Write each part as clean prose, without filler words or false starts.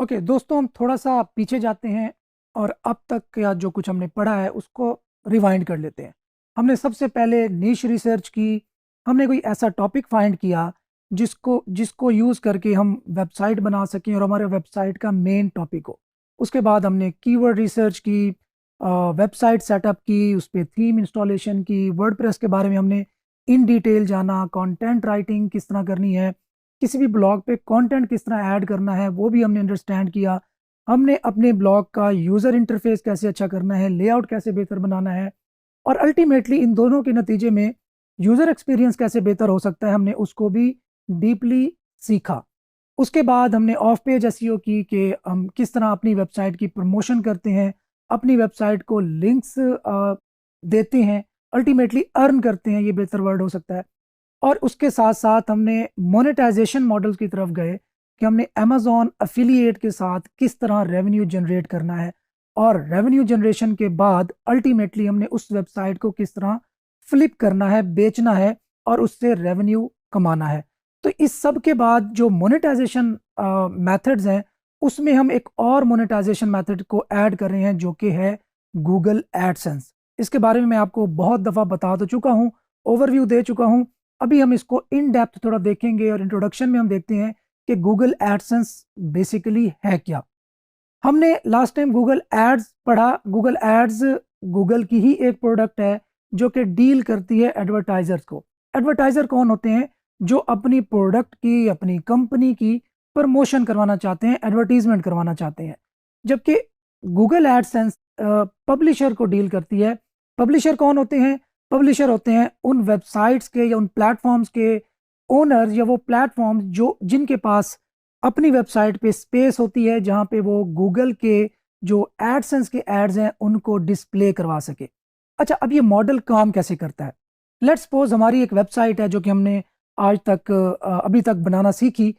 Okay दोस्तों, हम थोड़ा सा पीछे जाते हैं और अब तक का जो कुछ हमने पढ़ा है उसको रिवाइंड कर लेते हैं। हमने सबसे पहले नीश रिसर्च की। हमने कोई ऐसा टॉपिक फाइंड किया जिसको जिसको यूज़ करके हम वेबसाइट बना सकें और हमारे वेबसाइट का मेन टॉपिक हो। उसके बाद हमने कीवर्ड रिसर्च की, वेबसाइट सेटअप की, उस पर थीम इंस्टॉलेशन की, वर्डप्रेस के बारे में हमने इन डिटेल जाना, कंटेंट राइटिंग किस तरह करनी है, किसी भी ब्लॉग पे कंटेंट किस तरह ऐड करना है वो भी हमने अंडरस्टैंड किया। हमने अपने ब्लॉग का यूज़र इंटरफेस कैसे अच्छा करना है, लेआउट कैसे बेहतर बनाना है, और अल्टीमेटली इन दोनों के नतीजे में यूज़र एक्सपीरियंस कैसे बेहतर हो सकता है, हमने उसको भी डीपली सीखा। उसके बाद हमने ऑफ पेज एसईओ की कि हम किस तरह अपनी वेबसाइट की प्रमोशन करते हैं, अपनी वेबसाइट को लिंक्स देते हैं, अल्टीमेटली अर्न करते हैं, ये बेहतर वर्ड हो सकता है। और उसके साथ साथ हमने मोनेटाइजेशन मॉडल्स की तरफ गए कि हमने अमेजॉन अफिलिएट के साथ किस तरह रेवेन्यू जनरेट करना है, और रेवेन्यू जनरेशन के बाद अल्टीमेटली हमने उस वेबसाइट को किस तरह फ्लिप करना है, बेचना है और उससे रेवेन्यू कमाना है। तो इस सब के बाद जो मोनेटाइजेशन मेथड्स हैं उसमें हम एक और मोनेटाइजेशन मेथड को ऐड कर रहे हैं जो कि है गूगल एडसेंस। इसके बारे में मैं आपको बहुत दफ़ा बता तो चुका हूँ, ओवरव्यू दे चुका हूँ। अभी हम इसको इन डेप्थ थोड़ा देखेंगे और इंट्रोडक्शन में हम देखते हैं कि गूगल एडसेंस बेसिकली है क्या। हमने लास्ट टाइम गूगल एड्स पढ़ा। गूगल एड्स गूगल की ही एक प्रोडक्ट है जो कि डील करती है एडवर्टाइजर्स को। एडवर्टाइजर कौन होते हैं? जो अपनी प्रोडक्ट की, अपनी कंपनी की प्रमोशन करवाना चाहते हैं, एडवर्टीजमेंट करवाना चाहते हैं। जबकि गूगल एडसेंस पब्लिशर को डील करती है। पब्लिशर कौन होते हैं? पब्लिशर होते हैं उन वेबसाइट्स के या उन प्लेटफॉर्म्स के ओनर, या वो प्लेटफॉर्म्स जो जिनके पास अपनी वेबसाइट पे स्पेस होती है जहां पे वो गूगल के जो एडसेंस के एड्स हैं उनको डिस्प्ले करवा सके। अच्छा, अब ये मॉडल काम कैसे करता है? लेट्स सपोज हमारी एक वेबसाइट है जो कि हमने आज तक अभी तक बनाना सीखी।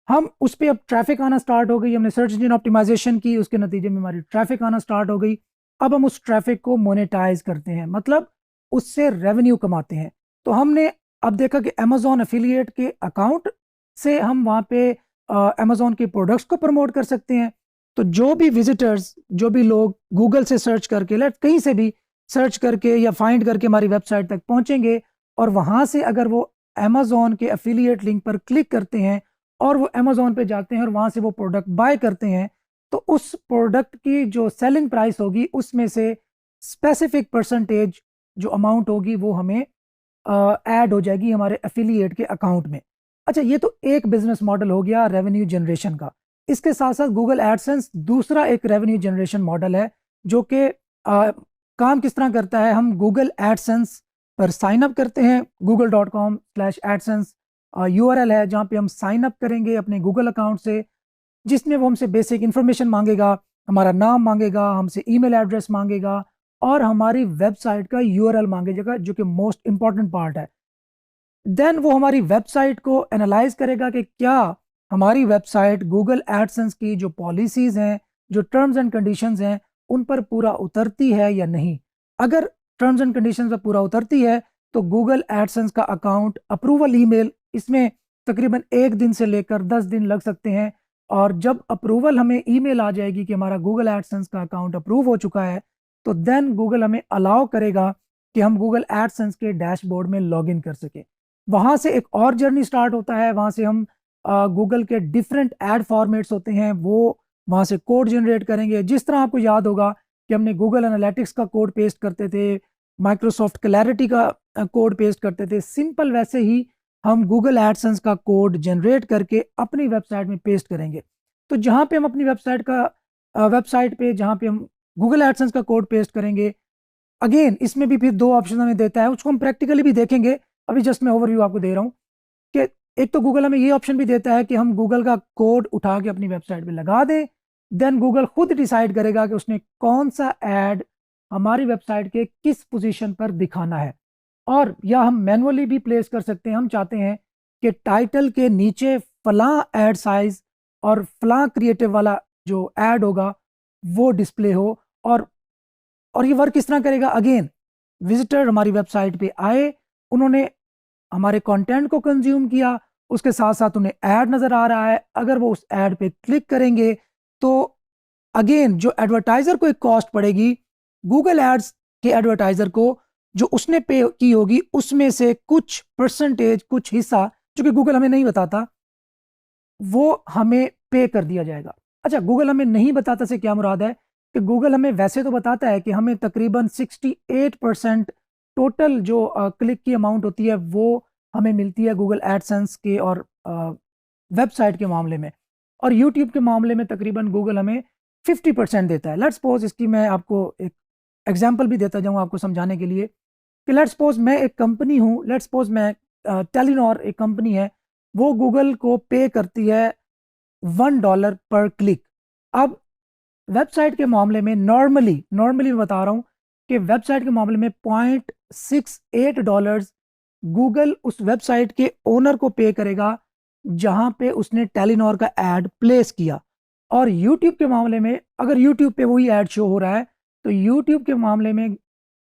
हम उस पर अब ट्रैफिक आना स्टार्ट हो गई, हमने सर्च इंजन ऑप्टिमाइजेशन की, उसके नतीजे में हमारी ट्रैफिक आना स्टार्ट हो गई। अब हम उस ट्रैफिक को मोनेटाइज करते हैं, मतलब उससे रेवेन्यू कमाते हैं। तो हमने अब देखा कि अमेजॉन एफिलिएट के अकाउंट से हम वहाँ पे अमेजॉन के प्रोडक्ट्स को प्रमोट कर सकते हैं। तो जो भी विजिटर्स, जो भी लोग गूगल से सर्च करके, लेट कहीं से भी सर्च करके या फाइंड करके हमारी वेबसाइट तक पहुंचेंगे, और वहां से अगर वो अमेजॉन के एफिलिएट लिंक पर क्लिक करते हैं और वो अमेजोन पे जाते हैं और वहां से वो प्रोडक्ट बाय करते हैं, तो उस प्रोडक्ट की जो सेलिंग प्राइस होगी उसमें से स्पेसिफिक परसेंटेज जो अमाउंट होगी वो हमें ऐड हो जाएगी हमारे एफिलिएट के अकाउंट में। अच्छा, ये तो एक बिजनेस मॉडल हो गया रेवेन्यू जनरेशन का। इसके साथ साथ गूगल एडसेंस दूसरा एक रेवेन्यू जनरेशन मॉडल है जो कि काम किस तरह करता है। हम गूगल एडसेंस पर साइन अप करते हैं, google.com/adsense यूआरएल है जहाँ पे हम साइन अप करेंगे अपने गूगल अकाउंट से, जिसमें वो हमसे बेसिक इन्फॉर्मेशन मांगेगा, हमारा नाम मांगेगा, हमसे ईमेल एड्रेस मांगेगा और हमारी वेबसाइट का यूआरएल मांगेगा, जो कि मोस्ट इंपॉर्टेंट पार्ट है। देन वो हमारी वेबसाइट को एनालाइज करेगा कि क्या हमारी वेबसाइट गूगल एडसेंस की जो पॉलिसीज़ हैं, जो टर्म्स एंड कंडीशंस हैं, उन पर पूरा उतरती है या नहीं। अगर टर्म्स एंड कंडीशंस पर पूरा उतरती है तो गूगल एडसेंस का अकाउंट अप्रूवल ईमेल, इसमें तकरीबन 1 दिन से लेकर 10 दिन लग सकते हैं। और जब अप्रूवल हमें ईमेल आ जाएगी कि हमारा गूगल एडसेंस का अकाउंट अप्रूव हो चुका है, तो देन गूगल हमें अलाउ करेगा कि हम गूगल एडसेंस के डैशबोर्ड में लॉगिन कर सकें। वहाँ से एक और जर्नी स्टार्ट होता है। वहाँ से हम गूगल के डिफरेंट ऐड फॉर्मेट्स होते हैं, वो वहाँ से कोड जनरेट करेंगे। जिस तरह आपको याद होगा कि हमने गूगल एनालिटिक्स का कोड पेस्ट करते थे, माइक्रोसॉफ्ट क्लैरिटी का कोड पेस्ट करते थे, सिंपल वैसे ही हम गूगल एडसेंस का कोड जनरेट करके अपनी वेबसाइट में पेस्ट करेंगे। तो जहाँ पे हम अपनी वेबसाइट पे जहाँ पे हम गूगल एडसेंस का कोड पेस्ट करेंगे, अगेन इसमें भी फिर 2 ऑप्शन हमें देता है, उसको हम प्रैक्टिकली भी देखेंगे। अभी जस्ट मैं ओवरव्यू आपको दे रहा हूँ कि एक तो गूगल हमें ये ऑप्शन भी देता है कि हम गूगल का कोड उठा के अपनी वेबसाइट पे लगा दें। देन गूगल खुद डिसाइड करेगा कि उसने कौन सा ऐड हमारी वेबसाइट के किस पोजीशन पर दिखाना है। और या हम मैनुअली भी प्लेस कर सकते हैं। हम चाहते हैं कि टाइटल के नीचे फलां ऐड साइज और फलां क्रिएटिव वाला जो ऐड होगा वो डिस्प्ले हो। और ये वर्क किस तरह करेगा? अगेन विजिटर हमारी वेबसाइट पे आए, उन्होंने हमारे कंटेंट को कंज्यूम किया, उसके साथ साथ उन्हें ऐड नज़र आ रहा है, अगर वो उस ऐड पे क्लिक करेंगे तो अगेन जो एडवर्टाइजर को एक कॉस्ट पड़ेगी गूगल एड्स के एडवर्टाइजर को, जो उसने पे की होगी उसमें से कुछ परसेंटेज, कुछ हिस्सा जो कि गूगल हमें नहीं बताता, वो हमें पे कर दिया जाएगा। अच्छा, गूगल हमें नहीं बताता से क्या मुराद है कि गूगल हमें वैसे तो बताता है कि हमें तकरीबन 68% टोटल जो क्लिक की अमाउंट होती है वो हमें मिलती है गूगल एडसेंस के और वेबसाइट के मामले में, और यूट्यूब के मामले में तकरीबन गूगल हमें 50% देता है। लेट्स सपोज, इसकी मैं आपको एक एग्जांपल भी देता जाऊँ आपको समझाने के लिए कि लेट्स सपोज मैं एक कंपनी हूँ, लेट्स सपोज मैं टेलीनॉर एक कंपनी है, वो गूगल को पे करती है $1 पर क्लिक। अब वेबसाइट के मामले में नॉर्मली मैं बता रहा हूँ कि वेबसाइट के मामले में $0.68 गूगल उस वेबसाइट के ओनर को पे करेगा जहां पे उसने टेलीनॉर का एड प्लेस किया। और यूट्यूब के मामले में अगर यूट्यूब पे वही एड शो हो रहा है तो यूट्यूब के मामले में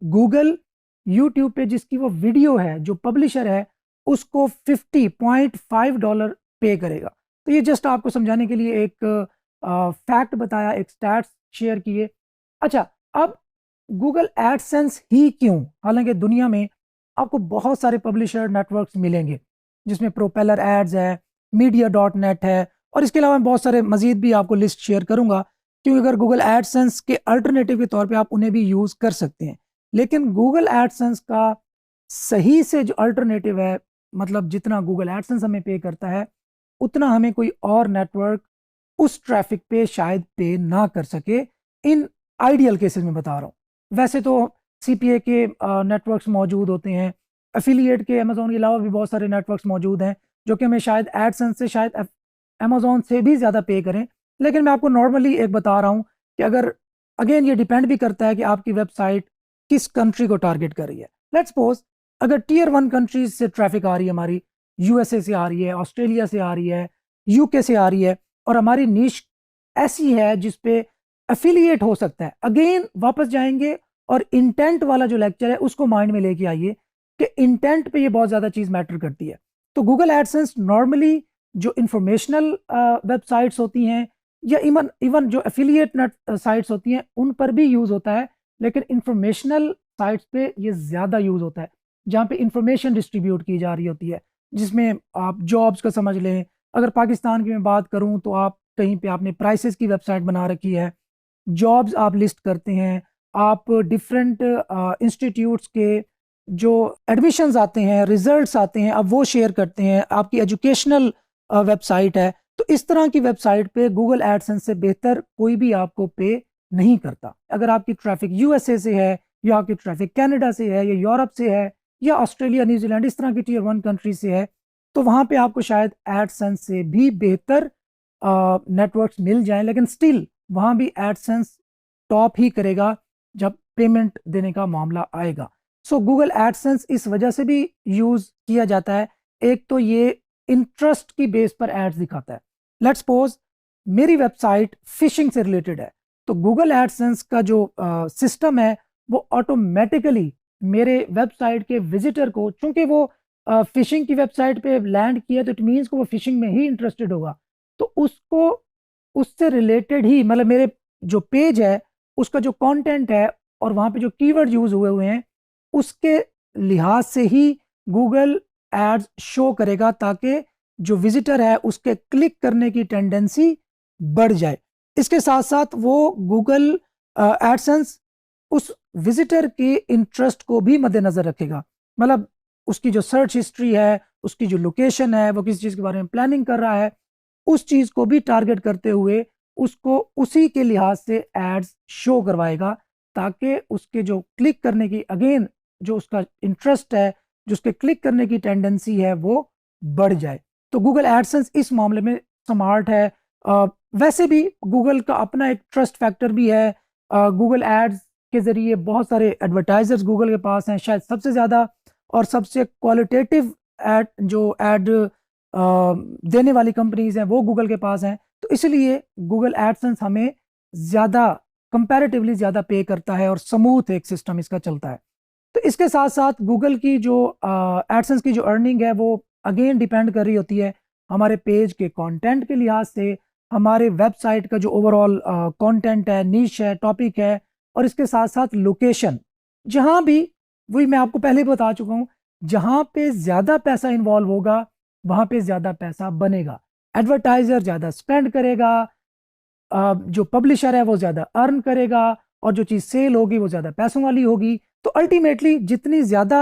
गूगल यूट्यूब पे जिसकी वो वीडियो है, जो पब्लिशर है, उसको $50.5 पे करेगा। तो ये जस्ट आपको समझाने के लिए एक फैक्ट बताया, एक स्टैट्स शेयर किए। अच्छा, अब गूगल एडसेंस ही क्यों, हालांकि दुनिया में आपको बहुत सारे पब्लिशर नेटवर्क्स मिलेंगे जिसमें प्रोपेलर एड्स है, मीडिया.नेट है, और इसके अलावा मैं बहुत सारे मजीद भी आपको लिस्ट शेयर करूंगा, क्योंकि अगर गूगल एडसेंस के अल्टरनेटिव के तौर पे आप उन्हें भी यूज़ कर सकते हैं। लेकिन गूगल एडसेंस का सही से जो अल्टरनेटिव है, मतलब जितना गूगल एडसेंस हमें पे करता है उतना हमें कोई और नेटवर्क उस ट्रैफिक पे शायद पे ना कर सके। इन आइडियल केसेस में बता रहा हूँ। वैसे तो सीपीए के नेटवर्क्स मौजूद होते हैं, एफिलिएट के अमेजोन के अलावा भी बहुत सारे नेटवर्क्स मौजूद हैं जो कि हमें शायद एडसेंस से, शायद अमेजोन से भी ज़्यादा पे करें। लेकिन मैं आपको नॉर्मली एक बता रहा हूँ कि अगर, अगेन ये डिपेंड भी करता है कि आपकी वेबसाइट किस कंट्री को टारगेट कर रही है। लेट्स सपोज अगर टियर 1 कंट्रीज से ट्रैफिक आ रही है, हमारी यूएसए से आ रही है, ऑस्ट्रेलिया से आ रही है, यूके से आ रही है, और हमारी नीश ऐसी है जिस पे एफिलिएट हो सकता है, अगेन वापस जाएंगे और इंटेंट वाला जो लेक्चर है उसको माइंड में लेके आइए कि इंटेंट पे ये बहुत ज़्यादा चीज़ मैटर करती है। तो गूगल एडसेंस नॉर्मली जो इंफॉर्मेशनल वेबसाइट्स होती हैं या इवन जो एफिलिएट नेट साइट्स होती हैं उन पर भी यूज़ होता है, लेकिन इंफॉर्मेशनल साइट्स पे ये ज़्यादा यूज़ होता है जहाँ पे इंफॉर्मेशन डिस्ट्रीब्यूट की जा रही होती है, जिसमें आप जॉब्स का समझ लें। अगर पाकिस्तान की मैं बात करूं तो आप कहीं पे आपने प्राइसेस की वेबसाइट बना रखी है, जॉब्स आप लिस्ट करते हैं, आप डिफरेंट इंस्टीट्यूट्स के जो एडमिशन्स आते हैं, रिजल्ट्स आते हैं, आप वो शेयर करते हैं, आपकी एजुकेशनल वेबसाइट है, तो इस तरह की वेबसाइट पे गूगल एडसेंस से बेहतर कोई भी आपको पे नहीं करता। अगर आपकी ट्रैफिक यूएसए से है, या आपकी ट्रैफिक कनाडा से है, या यूरोप से है, या ऑस्ट्रेलिया, न्यूजीलैंड, इस तरह की टियर 1 कंट्री से है, तो वहाँ पे आपको शायद एडसेंस से भी बेहतर नेटवर्क्स मिल जाएं, लेकिन स्टिल वहाँ भी एडसेंस टॉप ही करेगा जब पेमेंट देने का मामला आएगा। सो गूगल एडसेंस इस वजह से भी यूज़ किया जाता है, एक तो ये इंटरेस्ट की बेस पर एड्स दिखाता है। लेट्स सपोज मेरी वेबसाइट फिशिंग से रिलेटेड है, तो गूगल एडसेंस का जो सिस्टम है वो ऑटोमेटिकली मेरे वेबसाइट के विजिटर को, चूंकि वो फिशिंग की वेबसाइट पे लैंड किया तो इट मीन्स को वो फिशिंग में ही इंटरेस्टेड होगा, तो उसको उससे रिलेटेड ही, मतलब मेरे जो पेज है उसका जो कंटेंट है और वहाँ पे जो कीवर्ड यूज हुए हैं उसके लिहाज से ही गूगल एड्स शो करेगा, ताकि जो विजिटर है उसके क्लिक करने की टेंडेंसी बढ़ जाए। इसके साथ साथ वो गूगल एडसेंस उस विजिटर के इंटरेस्ट को भी मद्देनजर रखेगा, मतलब उसकी जो सर्च हिस्ट्री है, उसकी जो लोकेशन है, वो किस चीज़ के बारे में प्लानिंग कर रहा है, उस चीज़ को भी टारगेट करते हुए उसको उसी के लिहाज से एड्स शो करवाएगा, ताकि उसके जो क्लिक करने की, अगेन जो उसका इंटरेस्ट है, जो उसके क्लिक करने की टेंडेंसी है वो बढ़ जाए। तो गूगल एडसेंस इस मामले में स्मार्ट है। वैसे भी गूगल का अपना एक ट्रस्ट फैक्टर भी है। गूगल एड्स के ज़रिए बहुत सारे एडवर्टाइजर्स गूगल के पास हैं, शायद सबसे ज़्यादा और सबसे क्वालिटेटिव एड जो एड देने वाली कंपनीज हैं वो गूगल के पास हैं, तो इसलिए गूगल एडसेंस हमें ज़्यादा, कंपैरेटिवली ज़्यादा पे करता है और स्मूथ एक सिस्टम इसका चलता है। तो इसके साथ साथ गूगल की जो एडसेंस की जो अर्निंग है वो अगेन डिपेंड कर रही होती है हमारे पेज के कंटेंट के लिहाज से, हमारे वेबसाइट का जो ओवरऑल कंटेंट है, नीश है, टॉपिक है, और इसके साथ साथ लोकेशन, जहाँ भी, वही मैं आपको पहले बता चुका हूँ, जहाँ पे ज़्यादा पैसा इन्वॉल्व होगा वहाँ पे ज़्यादा पैसा बनेगा। एडवर्टाइज़र ज़्यादा स्पेंड करेगा, जो पब्लिशर है वो ज़्यादा अर्न करेगा, और जो चीज़ सेल होगी वो ज़्यादा पैसों वाली होगी। तो अल्टीमेटली जितनी ज़्यादा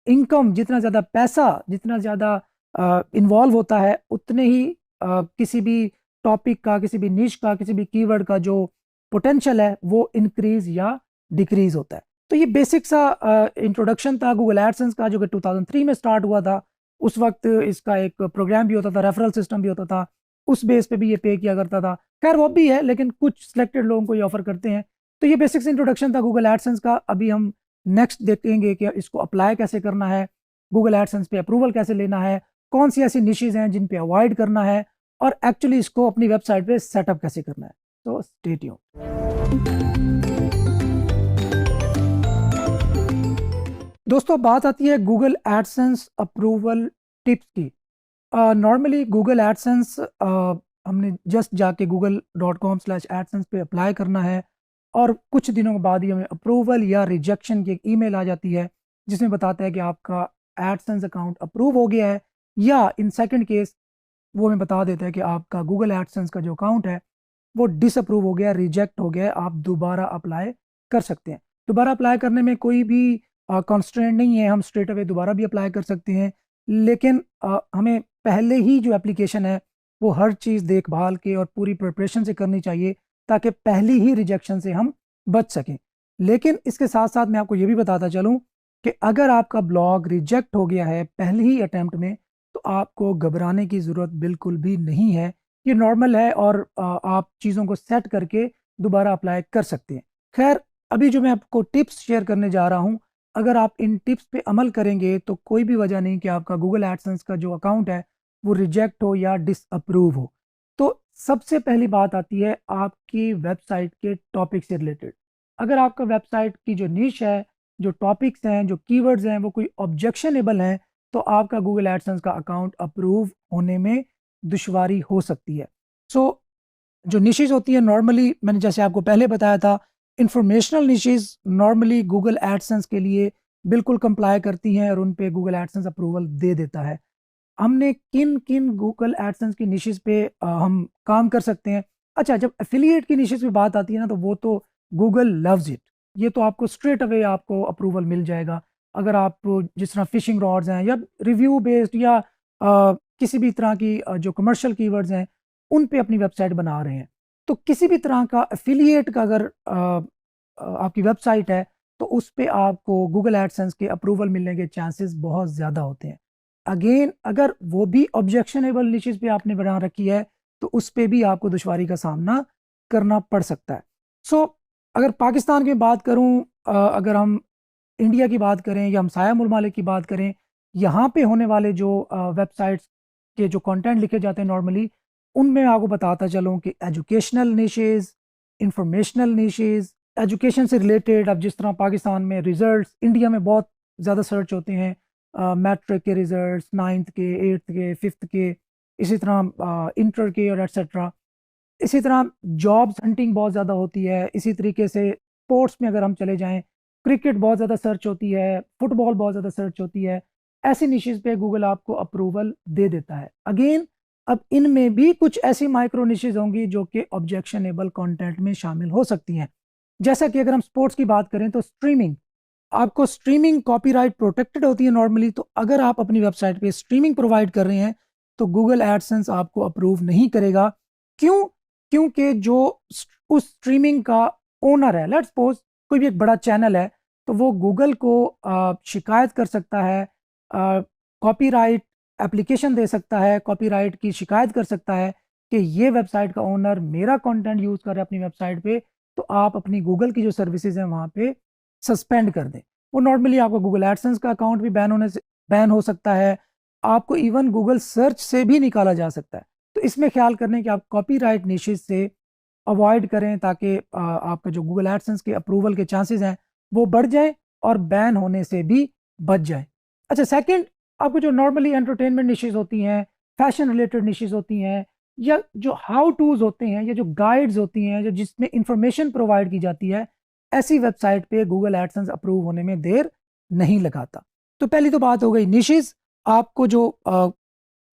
इनकम, जितना ज़्यादा पैसा, जितना ज़्यादा इन्वॉल्व होता है, उतने ही किसी भी टॉपिक का, किसी भी निश का, किसी भी कीवर्ड का जो पोटेंशियल है वो इंक्रीज या डिक्रीज होता है। तो ये बेसिक सा इंट्रोडक्शन था गूगल एडसेंस का, जो कि 2003 में स्टार्ट हुआ था। उस वक्त इसका एक प्रोग्राम भी होता था, रेफरल सिस्टम भी होता था, उस बेस पे भी ये पे किया करता था। खैर वो भी है, लेकिन कुछ सिलेक्टेड लोगों को ये ऑफर करते हैं। तो ये बेसिक्स इंट्रोडक्शन था गूगल एडसेंस का। अभी हम नेक्स्ट देखेंगे कि इसको अप्लाई कैसे करना है, गूगल एडसेंस पे अप्रूवल कैसे लेना है, कौन सी ऐसी निशेज हैं जिन पे अवॉइड करना है, और एक्चुअली इसको अपनी वेबसाइट पे सेटअप कैसे करना है। तो स्टे ट्यून्ड। दोस्तों बात आती है गूगल एडसेंस अप्रूवल टिप्स की। नॉर्मली गूगल एडसेंस हमने जस्ट जाके google.com/adsense पे अप्लाई करना है, और कुछ दिनों के बाद ही हमें अप्रूवल या रिजेक्शन की एक ईमेल आ जाती है जिसमें बताता है कि आपका एडसेंस अकाउंट अप्रूव हो गया है, या इन सेकंड केस वो हमें बता देता है कि आपका गूगल एडसेंस का जो अकाउंट है वो डिसअप्रूव हो गया, रिजेक्ट हो गया है, आप दोबारा अप्लाई कर सकते हैं। दोबारा अप्लाई करने में कोई भी कॉन्स्ट्रेंट नहीं है, हम स्ट्रेट अवे दोबारा भी अप्लाई कर सकते हैं, लेकिन हमें पहले ही जो एप्लीकेशन है वो हर चीज़ देखभाल के और पूरी प्रिपरेशन से करनी चाहिए, ताकि पहली ही रिजेक्शन से हम बच सकें। लेकिन इसके साथ साथ मैं आपको ये भी बताता चलूँ कि अगर आपका ब्लॉग रिजेक्ट हो गया है पहले ही अटैम्प्ट में, तो आपको घबराने की ज़रूरत बिल्कुल भी नहीं है। ये नॉर्मल है, और आप चीज़ों को सेट करके दोबारा अप्लाई कर सकते हैं। खैर अभी जो मैं आपको टिप्स शेयर करने जा रहा हूँ, अगर आप इन टिप्स पे अमल करेंगे तो कोई भी वजह नहीं कि आपका गूगल एडसेंस का जो अकाउंट है वो रिजेक्ट हो या डिसअप्रूव हो। तो सबसे पहली बात आती है आपकी वेबसाइट के टॉपिक से रिलेटेड। अगर आपका वेबसाइट की जो निश है, जो टॉपिक्स हैं, जो कीवर्ड्स हैं, वो कोई ऑब्जेक्शनेबल हैं, तो आपका गूगल एडसेंस का अकाउंट अप्रूव होने में दुश्वारी हो सकती है। सो जो निशेज़ होती है नॉर्मली, मैंने जैसे आपको पहले बताया था, informational niches normally Google AdSense के लिए बिल्कुल कंप्लाई करती हैं, और उन पे गूगल एडसेंस अप्रूवल दे देता है। हमने किन-किन गूगल एडसेंस की निशेज़ पे हम काम कर सकते हैं। अच्छा, जब एफ़िलिएट की निशेज़ पे बात आती है ना, तो वो तो गूगल लव्स इट। ये तो आपको स्ट्रेट अवे आपको अप्रूवल मिल जाएगा। अगर आप जिस तरह फ़िशिंग रॉड्स हैं, या रिव्यू बेस्ड, या किसी भी तरह की जो कमर्शियल कीवर्ड्स हैं, उन पे अपनी वेबसाइट बना रहे हैं, तो किसी भी तरह का एफ़िलिएट का अगर आपकी वेबसाइट है, तो उस पे आपको गूगल एडसेंस के अप्रूवल मिलने के चांसेस बहुत ज़्यादा होते हैं। अगेन अगर वो भी ऑब्जेक्शनेबल निशेज़ पे आपने बना रखी है, तो उस पे भी आपको दुश्वारी का सामना करना पड़ सकता है। सो अगर पाकिस्तान की बात करूँ, अगर हम इंडिया की बात करें या हमसाया ममालिक की बात करें, यहाँ पे होने वाले जो वेबसाइट्स के जो कंटेंट लिखे जाते हैं नॉर्मली, उनमें आपको बताता चलूँ कि educational niches, informational niches, education से रिलेटेड, अब जिस तरह पाकिस्तान में रिज़ल्ट्स, इंडिया में बहुत ज़्यादा सर्च होते हैं, मैट्रिक के रिज़ल्ट्स, 9th के, 8th के, 5th के, इसी तरह इंटर के और एटसेट्रा। इसी तरह जॉब्स हंटिंग बहुत ज़्यादा होती है। इसी तरीके से स्पोर्ट्स में अगर हम चले जाएँ, क्रिकेट बहुत ज़्यादा सर्च होती है, फुटबॉल बहुत ज़्यादा सर्च होती है। ऐसी निशेज़ पे गूगल आपको अप्रूवल दे देता है। अगेन अब इनमें भी कुछ ऐसी माइक्रो निशेज़ होंगी जो कि ऑब्जेक्शनेबल कंटेंट में शामिल हो सकती हैं। जैसा कि अगर हम स्पोर्ट्स की बात करें, तो स्ट्रीमिंग, आपको स्ट्रीमिंग कॉपीराइट प्रोटेक्टेड होती है नॉर्मली, तो अगर आप अपनी वेबसाइट पे स्ट्रीमिंग प्रोवाइड कर रहे हैं, तो गूगल एडसेंस आपको अप्रूव नहीं करेगा। क्यों? क्योंकि जो उस स्ट्रीमिंग का ओनर है, लेट्स सपोज कोई भी एक बड़ा चैनल है, तो वो गूगल को शिकायत कर सकता है, कॉपीराइट एप्लीकेशन दे सकता है, कॉपीराइट की शिकायत कर सकता है कि ये वेबसाइट का ओनर मेरा कंटेंट यूज़ कर रहा है अपनी वेबसाइट पे, तो आप अपनी गूगल की जो सर्विसेज हैं वहाँ पे सस्पेंड कर दें। वो नॉर्मली आपको गूगल एडसेंस का अकाउंट भी बैन हो सकता है, आपको इवन गूगल सर्च से भी निकाला जा सकता है। तो इसमें ख्याल करने कि आप कॉपीराइट निशेज़ से अवॉइड करें, ताकि आपका जो गूगल एडसेंस के अप्रूवल के चांसेस हैं वो बढ़ जाएँ, और बैन होने से भी बच जाएँ। अच्छा, सेकंड, आपको जो नॉर्मली एंटरटेनमेंट निशेज़ होती हैं, फैशन रिलेटेड निशेज़ होती हैं, या जो हाउ टूज होते हैं या जो गाइड्स होती हैं जो जिसमें इंफॉर्मेशन प्रोवाइड की जाती है, ऐसी वेबसाइट पे गूगल एडसेंस अप्रूव होने में देर नहीं लगाता। तो पहली तो बात हो गई निशेस। आपको जो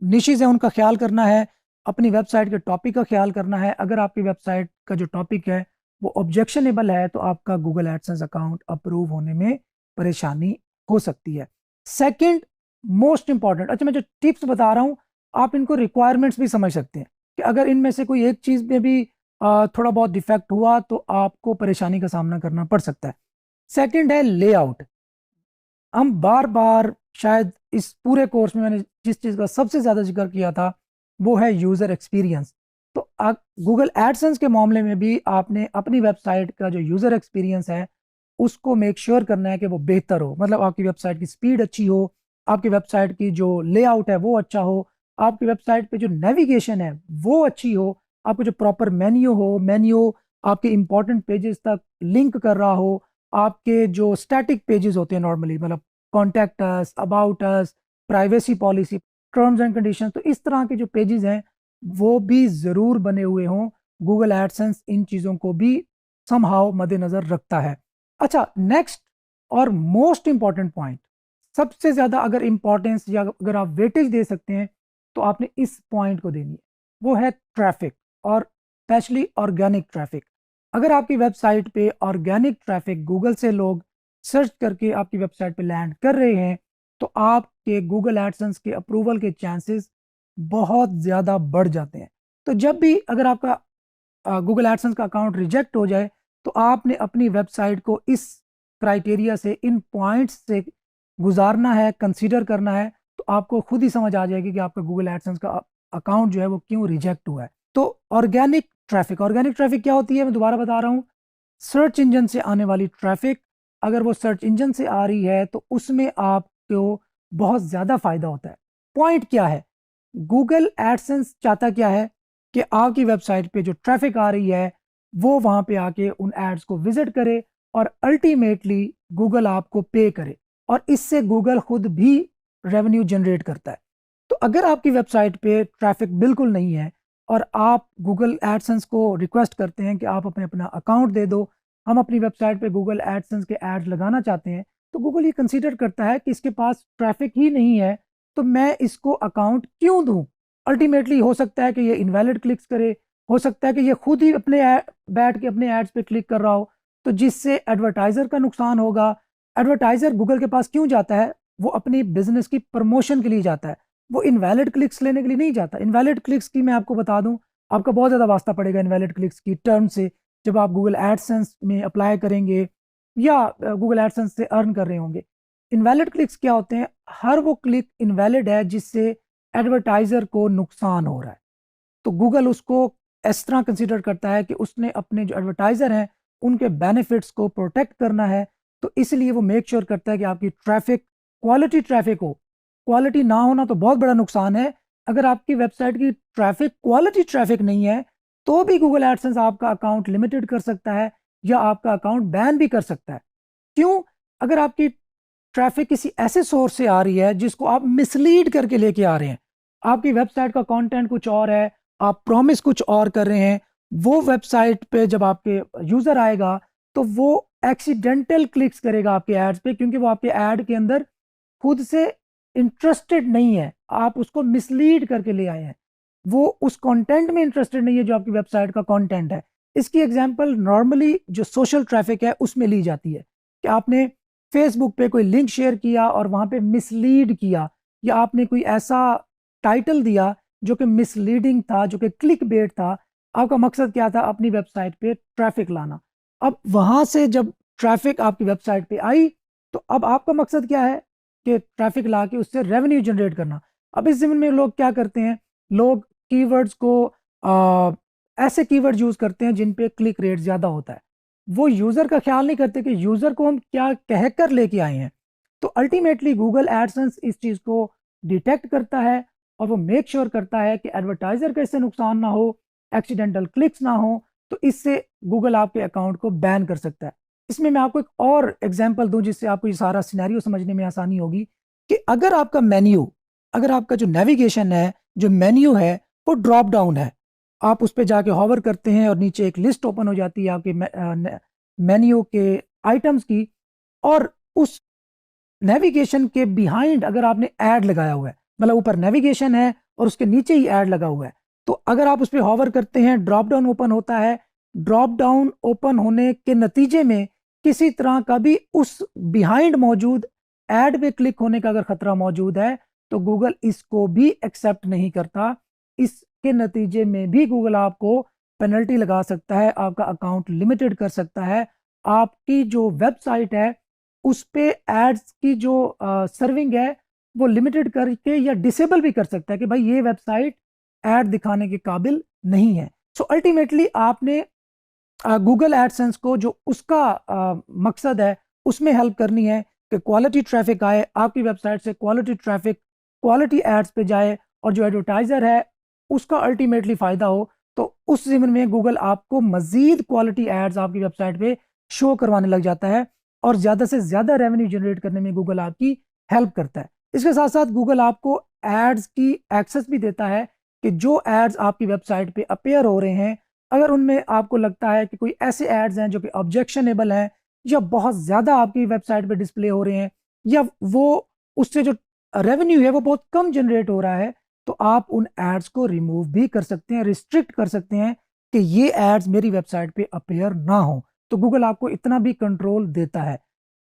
निशेस है उनका ख्याल करना है, अपनी वेबसाइट के टॉपिक का ख्याल करना है। अगर आपकी वेबसाइट का जो टॉपिक है वो ऑब्जेक्शनेबल है तो आपका गूगल एडसेंस अकाउंट अप्रूव होने में परेशानी हो सकती है। सेकंड मोस्ट इंपॉर्टेंट, अच्छा मैं जो टिप्स बता रहा हूँ आप इनको रिक्वायरमेंट्स भी समझ सकते हैं कि अगर इनमें से कोई एक चीज़ में भी थोड़ा बहुत डिफेक्ट हुआ तो आपको परेशानी का सामना करना पड़ सकता है। सेकंड है लेआउट। हम बार बार शायद इस पूरे कोर्स में मैंने जिस चीज़ का सबसे ज़्यादा जिक्र किया था वो है यूज़र एक्सपीरियंस। तो गूगल एडसेंस के मामले में भी आपने अपनी वेबसाइट का जो यूज़र एक्सपीरियंस है उसको मेक श्योर करना है कि वो बेहतर हो। मतलब आपकी वेबसाइट की स्पीड अच्छी हो, आपकी वेबसाइट की जो लेआउट है वो अच्छा हो, आपकी वेबसाइट पे जो नेविगेशन है वो अच्छी हो, आपको जो प्रॉपर मेन्यू हो, मेन्यू आपके इंपॉर्टेंट पेजेस तक लिंक कर रहा हो, आपके जो स्टैटिक पेजेस होते हैं नॉर्मली, मतलब contact us, about us, privacy policy, terms and condition, तो इस तरह के जो पेजेस हैं वो भी ज़रूर बने हुए हों। गूगल एडसेंस इन चीज़ों को भी समहाउ मद्देनज़र रखता है। अच्छा, नेक्स्ट और मोस्ट इंपॉर्टेंट पॉइंट, सबसे ज़्यादा अगर इंपॉर्टेंस या अगर आप वेटेज दे सकते हैं तो आपने इस पॉइंट को देनी है, वो है ट्रैफिक और स्पेशली ऑर्गेनिक ट्रैफिक। अगर आपकी वेबसाइट पे ऑर्गेनिक ट्रैफिक गूगल से लोग सर्च करके आपकी वेबसाइट पे लैंड कर रहे हैं तो आपके गूगल एडसेंस के अप्रूवल के चांसेस बहुत ज़्यादा बढ़ जाते हैं। तो जब भी अगर आपका गूगल एडसेंस का अकाउंट रिजेक्ट हो जाए तो आपने अपनी वेबसाइट को इस क्राइटेरिया से, इन पॉइंट्स से गुजारना है, कंसीडर करना है, तो आपको खुद ही समझ आ जाएगी कि आपका गूगल एडसेंस का अकाउंट जो है वो क्यों रिजेक्ट हुआ है। तो ऑर्गेनिक ट्रैफिक, ऑर्गेनिक ट्रैफिक क्या होती है मैं दोबारा बता रहा हूँ, सर्च इंजन से आने वाली ट्रैफिक। अगर वो सर्च इंजन से आ रही है तो उसमें आपको बहुत ज़्यादा फायदा होता है। पॉइंट क्या है, गूगल एडसेंस चाहता क्या है कि आपकी वेबसाइट पे जो ट्रैफिक आ रही है वो वहां पे आके उन एड्स को विजिट करे और अल्टीमेटली गूगल आपको पे करे, और इससे गूगल खुद भी रेवेन्यू जनरेट करता है। तो अगर आपकी वेबसाइट पे ट्रैफिक बिल्कुल नहीं है और आप गूगल एडसेंस को रिक्वेस्ट करते हैं कि आप अपना अकाउंट दे दो, हम अपनी वेबसाइट पे गूगल एडसेंस के एड्स लगाना चाहते हैं, तो गूगल ये कंसीडर करता है कि इसके पास ट्रैफिक ही नहीं है तो मैं इसको अकाउंट क्यों दूं। अल्टीमेटली हो सकता है कि ये इनवैलिड क्लिक्स करे, हो सकता है कि ये खुद ही अपने बैठ के अपने एड्स पे क्लिक कर रहा हो, तो जिससे एडवर्टाइजर का नुकसान होगा। एडवर्टाइजर गूगल के पास क्यों जाता है, वो अपनी बिजनेस की प्रमोशन के लिए जाता है, वो इनवैलिड क्लिक्स लेने के लिए नहीं जाता। इनवैलिड क्लिक्स की मैं आपको बता दूं, आपका बहुत ज़्यादा वास्ता पड़ेगा इनवैलिड क्लिक्स की टर्म से जब आप गूगल एडसेंस में अप्लाई करेंगे या गूगल एडसेंस से अर्न कर रहे होंगे। इनवैलिड क्लिक्स क्या होते हैं, हर वो क्लिक इनवैलिड है जिससे एडवर्टाइजर को नुकसान हो रहा है। तो गूगल उसको इस तरह कंसीडर करता है कि उसने अपने जो एडवर्टाइजर हैं उनके बेनिफिट्स को प्रोटेक्ट करना है, तो इसलिए वो मेक श्योर करता है कि आपकी ट्रैफिक क्वालिटी ट्रैफिक हो। क्वालिटी ना होना तो बहुत बड़ा नुकसान है। अगर आपकी वेबसाइट की ट्रैफिक क्वालिटी ट्रैफिक नहीं है तो भी गूगल एडसेंस आपका अकाउंट लिमिटेड कर सकता है या आपका अकाउंट बैन भी कर सकता है। क्यों, अगर आपकी ट्रैफिक किसी ऐसे सोर्स से आ रही है जिसको आप मिसलीड करके लेके आ रहे हैं, आपकी वेबसाइट का कंटेंट कुछ और है, आप प्रॉमिस कुछ और कर रहे हैं, वो वेबसाइट पे जब आपके यूजर आएगा तो वो एक्सीडेंटल क्लिक्स करेगा आपके एड्स पे, क्योंकि वो आपके एड के अंदर खुद से इंटरेस्टेड नहीं है, आप उसको मिसलीड करके ले आए हैं, वो उस कंटेंट में इंटरेस्टेड नहीं है जो आपकी वेबसाइट का कंटेंट है। इसकी एग्जांपल नॉर्मली जो सोशल ट्रैफिक है उसमें ली जाती है कि आपने फेसबुक पे कोई लिंक शेयर किया और वहां पे मिसलीड किया, या आपने कोई ऐसा टाइटल दिया जो कि मिसलीडिंग था, जो कि क्लिक बेट था। आपका मकसद क्या था, अपनी वेबसाइट पे ट्रैफिक लाना। अब वहां से जब ट्रैफिक आपकी वेबसाइट पे आई तो अब आपका मकसद क्या है कि ट्रैफिक ला के उससे रेवेन्यू जनरेट करना। अब इस जमीन में लोग क्या करते हैं, लोग कीवर्ड्स को आ, ऐसे कीवर्ड यूज करते हैं जिन पे क्लिक रेट ज्यादा होता है। वो यूजर का ख्याल नहीं करते कि यूजर को हम क्या कहकर लेके आए हैं। तो अल्टीमेटली गूगल एडसेंस इस चीज को डिटेक्ट करता है और वो मेक श्योर करता है कि एडवर्टाइजर का इससे नुकसान ना हो, एक्सीडेंटल क्लिक्स ना हो, तो इससे गूगल आपके अकाउंट को बैन कर सकता है। इसमें मैं आपको एक और एग्जांपल दूं जिससे आपको ये सारा सिनेरियो समझने में आसानी होगी कि अगर आपका मेन्यू, अगर आपका जो नेविगेशन है, जो मेन्यू है वो ड्रॉप डाउन है। आप उस पे जाके हॉवर करते हैं और नीचे एक लिस्ट ओपन हो जाती है आपके मेन्यू के आइटम्स की, और उस नेविगेशन के बिहाइंड अगर आपने ऐड लगाया हुआ है, मतलब ऊपर नेविगेशन है और उसके नीचे ही ऐड लगा हुआ है, तो अगर आप उस पर हॉवर करते हैं ड्रॉप डाउन ओपन होता है। ड्रॉप डाउन ओपन होने के नतीजे में किसी तरह का भी उस बिहाइंड मौजूद ऐड पे क्लिक होने का अगर खतरा मौजूद है तो गूगल इसको भी एक्सेप्ट नहीं करता। इसके नतीजे में भी गूगल आपको पेनल्टी लगा सकता है, आपका अकाउंट लिमिटेड कर सकता है, आपकी जो वेबसाइट है उस पे एड्स की जो सर्विंग है वो लिमिटेड करके या डिसेबल भी कर सकता है कि भाई ये वेबसाइट ऐड दिखाने के काबिल नहीं है। सो अल्टीमेटली आपने गूगल एडसेंस को जो उसका मकसद है उसमें हेल्प करनी है कि क्वालिटी ट्रैफिक आए आपकी वेबसाइट से, क्वालिटी ट्रैफिक क्वालिटी एड्स पे जाए और जो एडवर्टाइजर है उसका अल्टीमेटली फ़ायदा हो। तो उस ज़िम्न में गूगल आपको मज़ीद क्वालिटी एड्स आपकी वेबसाइट पे शो करवाने लग जाता है और ज़्यादा से ज़्यादा रेवेन्यू जनरेट करने में गूगल आपकी हेल्प करता है। इसके साथ साथ गूगल आपको एड्स की एक्सेस भी देता है कि जो एड्स आपकी वेबसाइट पे अपेयर हो रहे हैं, अगर उनमें आपको लगता है कि कोई ऐसे एड्स हैं जो कि ऑब्जेक्शनेबल हैं या बहुत ज़्यादा आपकी वेबसाइट पे डिस्प्ले हो रहे हैं या वो उससे जो रेवेन्यू है वो बहुत कम जनरेट हो रहा है, तो आप उन एड्स को रिमूव भी कर सकते हैं, रिस्ट्रिक्ट कर सकते हैं कि ये एड्स मेरी वेबसाइट पे अपेयर ना हो। तो गूगल आपको इतना भी कंट्रोल देता है।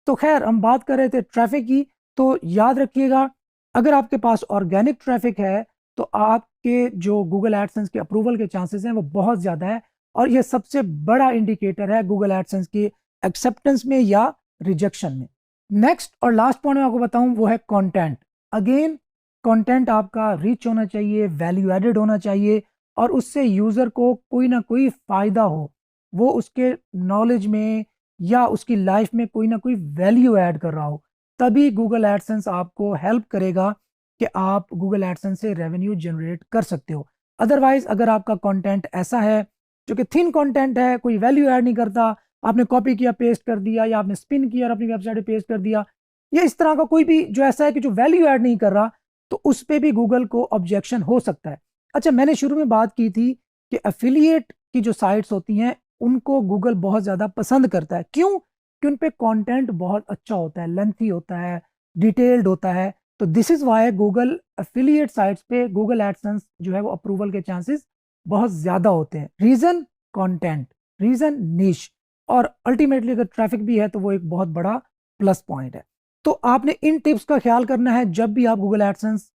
तो खैर हम बात कर रहे थे ट्रैफिक की, तो याद रखिएगा अगर आपके पास ऑर्गेनिक ट्रैफिक है तो आपके जो गूगल एडसेंस के अप्रूवल के चांसेस हैं वो बहुत ज़्यादा है, और ये सबसे बड़ा इंडिकेटर है गूगल एडसेंस की एक्सेप्टेंस में या रिजेक्शन में। नेक्स्ट और लास्ट पॉइंट मैं आपको बताऊं वो है कंटेंट। अगेन कंटेंट आपका रिच होना चाहिए, वैल्यू एडेड होना चाहिए और उससे यूज़र को कोई ना कोई फ़ायदा हो, वो उसके नॉलेज में या उसकी लाइफ में कोई ना कोई वैल्यू ऐड कर रहा हो, तभी गूगल एडसेंस आपको हेल्प करेगा कि आप गूगल एडसेंस से रेवेन्यू जनरेट कर सकते हो। अदरवाइज अगर आपका कंटेंट ऐसा है जो कि थिन कंटेंट है, कोई वैल्यू ऐड नहीं करता, आपने कॉपी किया पेस्ट कर दिया या आपने स्पिन किया और अपनी वेबसाइट पे पेस्ट कर दिया, या इस तरह का कोई भी जो ऐसा है कि जो वैल्यू ऐड नहीं कर रहा, तो उस पर भी गूगल को ऑब्जेक्शन हो सकता है। अच्छा, मैंने शुरू में बात की थी कि एफिलिएट की जो साइट्स होती हैं उनको गूगल बहुत ज़्यादा पसंद करता है। क्यों? कि उन पे कंटेंट बहुत अच्छा होता है, लेंथी होता है, डिटेल्ड होता है। तो this is why Google affiliate sites पे गूगल एडसेंस जो है वो अप्रूवल के चांसेस बहुत ज़्यादा होते हैं। रीज़न कंटेंट, रीज़न निश, और अल्टीमेटली अगर ट्रैफिक भी है तो वो एक बहुत बड़ा प्लस पॉइंट है। तो आपने इन टिप्स का ख्याल करना है जब भी आप गूगल एडसेंस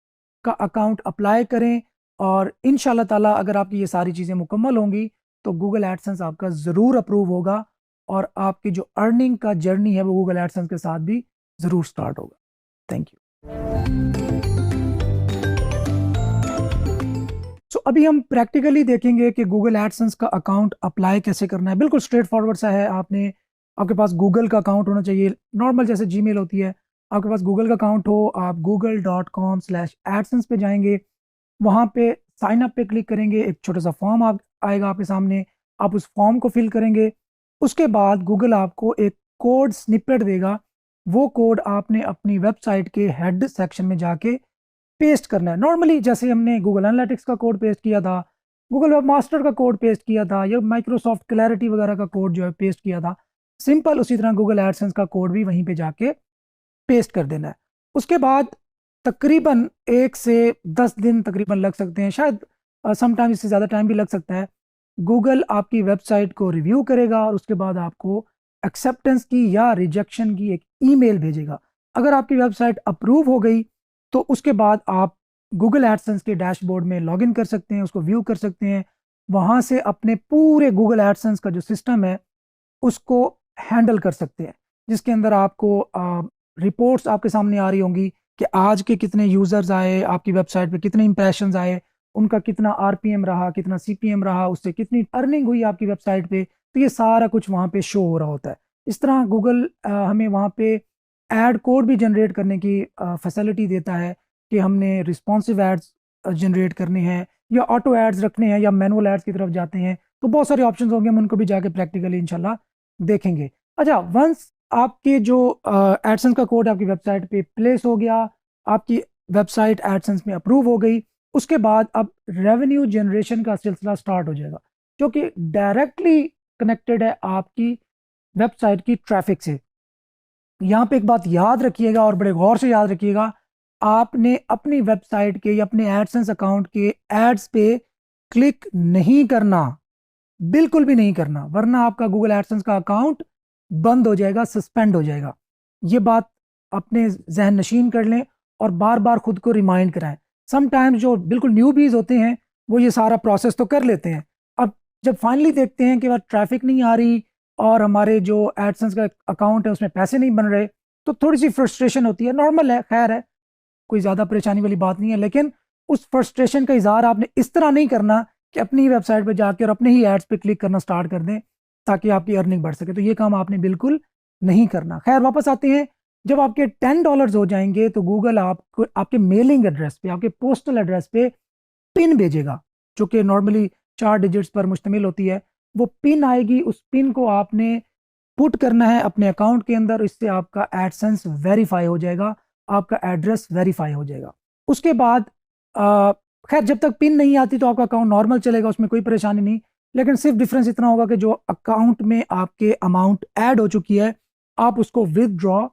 का अकाउंट अप्लाई करें, और इंशाल्लाह ताला अगर आपकी ये सारी चीज़ें मुकम्मल होंगी तो गूगल एडसेंस आपका ज़रूर अप्रूव होगा और आपकी जो अर्निंग का जर्नी है वो गूगल एडसेंस के साथ भी ज़रूर स्टार्ट होगा। Thank you. सो अभी हम प्रैक्टिकली देखेंगे कि गूगल एडसेंस का अकाउंट अप्लाई कैसे करना है। बिल्कुल स्ट्रेट फॉरवर्ड सा है। आपके पास गूगल का अकाउंट होना चाहिए, नॉर्मल जैसे जीमेल होती है, आपके पास गूगल का अकाउंट हो, आप google.com/adsense पे जाएंगे, वहाँ पे साइन अप पे क्लिक करेंगे, एक छोटा सा फॉर्म आएगा आपके सामने, आप उस फॉर्म को फिल करेंगे। उसके बाद गूगल आपको एक कोड स्निपेट देगा, वो कोड आपने अपनी वेबसाइट के हेड सेक्शन में जाके पेस्ट करना है। नॉर्मली जैसे हमने गूगल एनालिटिक्स का कोड पेस्ट किया था, गूगल वेब मास्टर का कोड पेस्ट किया था, या माइक्रोसॉफ्ट क्लैरिटी वगैरह का कोड जो है पेस्ट किया था, सिंपल उसी तरह गूगल एडसेंस का कोड भी वहीं पे जाके पेस्ट कर देना है। उसके बाद तकरीबन 1 से 10 दिन तकरीबन लग सकते हैं, शायद समटाइम इससे ज़्यादा टाइम भी लग सकता है। गूगल आपकी वेबसाइट को रिव्यू करेगा और उसके बाद आपको एक्सेप्टेंस की या रिजेक्शन की एक ईमेल भेजेगा। अगर आपकी वेबसाइट अप्रूव हो गई तो उसके बाद आप गूगल एडसेंस के डैशबोर्ड में लॉगिन कर सकते हैं, उसको व्यू कर सकते हैं, वहाँ से अपने पूरे गूगल एडसेंस का जो सिस्टम है उसको हैंडल कर सकते हैं, जिसके अंदर आपको रिपोर्ट्स आपके सामने आ रही होंगी कि आज के कितने यूज़र्स आए, आपकी वेबसाइट पे कितने इंप्रेशंस आए, उनका कितना आरपीएम रहा, कितना सीपीएम रहा, उससे कितनी अर्निंग हुई आपकी वेबसाइट पे, तो ये सारा कुछ वहाँ पे शो हो रहा होता है। इस तरह गूगल हमें वहाँ पे ऐड कोड भी जनरेट करने की फैसिलिटी देता है कि हमने रिस्पॉन्सिव एड्स जनरेट करने हैं या ऑटो एड्स रखने हैं या मैनुअल एड्स की तरफ जाते हैं, तो बहुत सारे ऑप्शंस होंगे, हम उनको भी जाके प्रैक्टिकली इंशाल्लाह देखेंगे। अच्छा, वंस आपके जो एडसेंस का कोड आपकी वेबसाइट पे प्लेस हो गया, आपकी वेबसाइट एडसेंस में अप्रूव हो गई, उसके बाद अब रेवेन्यू जनरेशन का सिलसिला स्टार्ट हो जाएगा, जो कि डायरेक्टली कनेक्टेड है आपकी वेबसाइट की ट्रैफिक से। यहाँ पे एक बात याद रखिएगा और बड़े गौर से याद रखिएगा, आपने अपनी वेबसाइट के या अपने एडसेंस अकाउंट के एड्स पे क्लिक नहीं करना, बिल्कुल भी नहीं करना, वरना आपका गूगल एडसेंस का अकाउंट बंद हो जाएगा, सस्पेंड हो जाएगा। ये बात अपने जहन नशीन कर लें और बार बार खुद को रिमाइंड कराएं। समटाइम्स जो बिल्कुल न्यूबीज होते हैं वो ये सारा प्रोसेस तो कर लेते हैं, अब जब फाइनली देखते हैं कि वह ट्रैफिक नहीं आ रही और हमारे जो एडसेंस का अकाउंट है उसमें पैसे नहीं बन रहे, तो थोड़ी सी फ्रस्ट्रेशन होती है, नॉर्मल है, खैर है, कोई ज़्यादा परेशानी वाली बात नहीं है। लेकिन उस फ्रस्ट्रेशन का इजहार आपने इस तरह नहीं करना कि अपनी वेबसाइट पे जाकर और अपने ही एड्स पे क्लिक करना स्टार्ट कर दें ताकि आपकी अर्निंग बढ़ सके, तो ये काम आपने बिल्कुल नहीं करना। खैर वापस आते हैं, जब आपके $10 हो जाएंगे तो गूगल आपको आपके मेलिंग एड्रेस पे, आपके पोस्टल एड्रेस पे पिन भेजेगा, जो कि नॉर्मली 4 डिजिट्स पर मुश्तमिल होती है। वो पिन आएगी, उस पिन को आपने पुट करना है अपने अकाउंट के अंदर, इससे आपका एडसेंस वेरीफाई हो जाएगा, आपका एड्रेस वेरीफाई हो जाएगा। उसके बाद खैर जब तक पिन नहीं आती तो आपका अकाउंट नॉर्मल चलेगा, उसमें कोई परेशानी नहीं, लेकिन सिर्फ डिफरेंस इतना होगा कि जो अकाउंट में आपके अमाउंट ऐड हो चुकी है आप उसको विदड्रॉ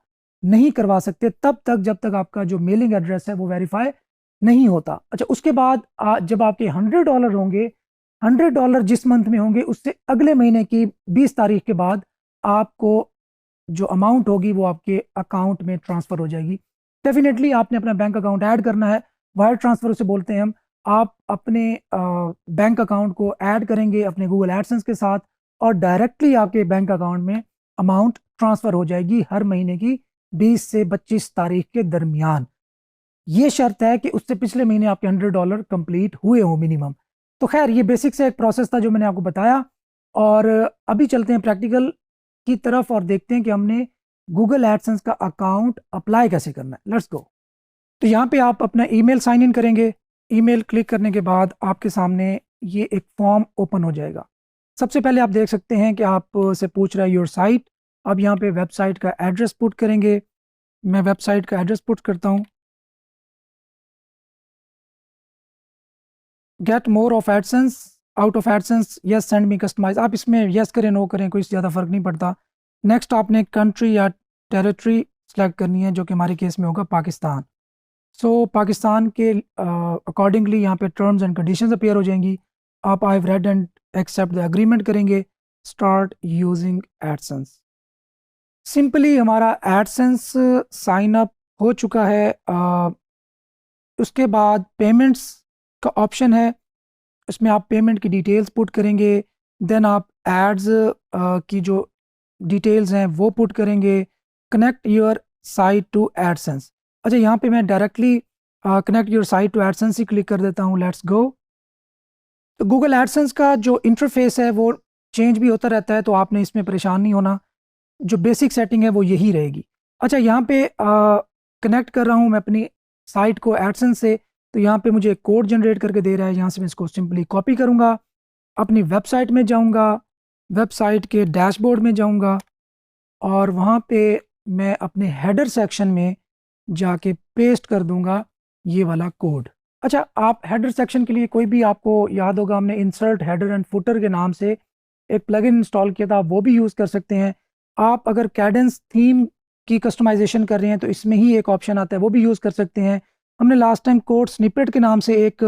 नहीं करवा सकते तब तक जब तक आपका जो मेलिंग एड्रेस है वो वेरीफाई नहीं होता। अच्छा, उसके बाद जब आपके $100 होंगे, $100 जिस मंथ में होंगे उससे अगले महीने की 20 तारीख के बाद आपको जो अमाउंट होगी वो आपके अकाउंट में ट्रांसफ़र हो जाएगी। डेफिनेटली आपने अपना बैंक अकाउंट ऐड करना है, वायर ट्रांसफ़र उसे बोलते हैं हम। आप अपने बैंक अकाउंट को ऐड करेंगे अपने गूगल एडसेंस के साथ और डायरेक्टली आपके बैंक अकाउंट में अमाउंट ट्रांसफ़र हो जाएगी हर महीने की 20 से 25 तारीख के दरमियान। ये शर्त है कि उससे पिछले महीने आपके $100 कंप्लीट हुए हो मिनिमम। तो खैर ये बेसिक से एक प्रोसेस था जो मैंने आपको बताया, और अभी चलते हैं प्रैक्टिकल की तरफ और देखते हैं कि हमने गूगल एडसेंस का अकाउंट अप्लाई कैसे करना है। Let's go. तो यहाँ पे आप अपना ईमेल साइन इन करेंगे। ईमेल क्लिक करने के बाद आपके सामने ये एक फॉर्म ओपन हो जाएगा। सबसे पहले आप देख सकते हैं कि आप से पूछ रहा है योर साइट। अब यहाँ पे वेबसाइट का एड्रेस पुट करेंगे। मैं वेबसाइट का एड्रेस पुट करता हूँ। Get more of AdSense, out of AdSense, yes send me customize. आप इसमें यस करें नो करें कोई ज़्यादा फ़र्क नहीं पड़ता। नेक्स्ट आपने कंट्री या टेरिटरी सेलेक्ट करनी है, जो कि हमारे केस में होगा पाकिस्तान। सो पाकिस्तान के अकॉर्डिंगली यहाँ पे टर्म्स एंड कंडीशंस अपीयर हो जाएंगी। आप I have read and accept the agreement करेंगे। Start using AdSense. सिंपली हमारा एडसेंस साइन अप हो चुका है। उसके बाद पेमेंट्स का ऑप्शन है, इसमें आप पेमेंट की डिटेल्स पुट करेंगे। देन आप एड्स की जो डिटेल्स हैं वो पुट करेंगे। Connect your site to AdSense. अच्छा, यहाँ पे मैं directly connect your site to AdSense ही क्लिक कर देता हूँ। Let's go. तो गूगल एडसेंस का जो इंटरफेस है वो चेंज भी होता रहता है, तो आपने इसमें परेशान नहीं होना, जो बेसिक सेटिंग है वो यही रहेगी। अच्छा, यहाँ पे कनेक्ट कर रहा हूँ मैं अपनी साइट को एडसेंस से, तो यहाँ पे मुझे एक कोड जनरेट करके दे रहा है। यहाँ से मैं इसको सिंपली कॉपी करूँगा, अपनी वेबसाइट में जाऊँगा, वेबसाइट के डैशबोर्ड में जाऊँगा और वहाँ पे मैं अपने हेडर सेक्शन में जाके पेस्ट कर दूँगा ये वाला कोड। अच्छा, आप हेडर सेक्शन के लिए कोई भी, आपको याद होगा हमने इंसर्ट हेडर एंड फुटर के नाम से एक प्लगइन इंस्टॉल किया था, वो भी यूज़ कर सकते हैं। आप अगर कैडेंस थीम की कस्टमाइजेशन कर रहे हैं तो इसमें ही एक ऑप्शन आता है, वो भी यूज़ कर सकते हैं। हमने लास्ट टाइम कोड स्निपेट के नाम से एक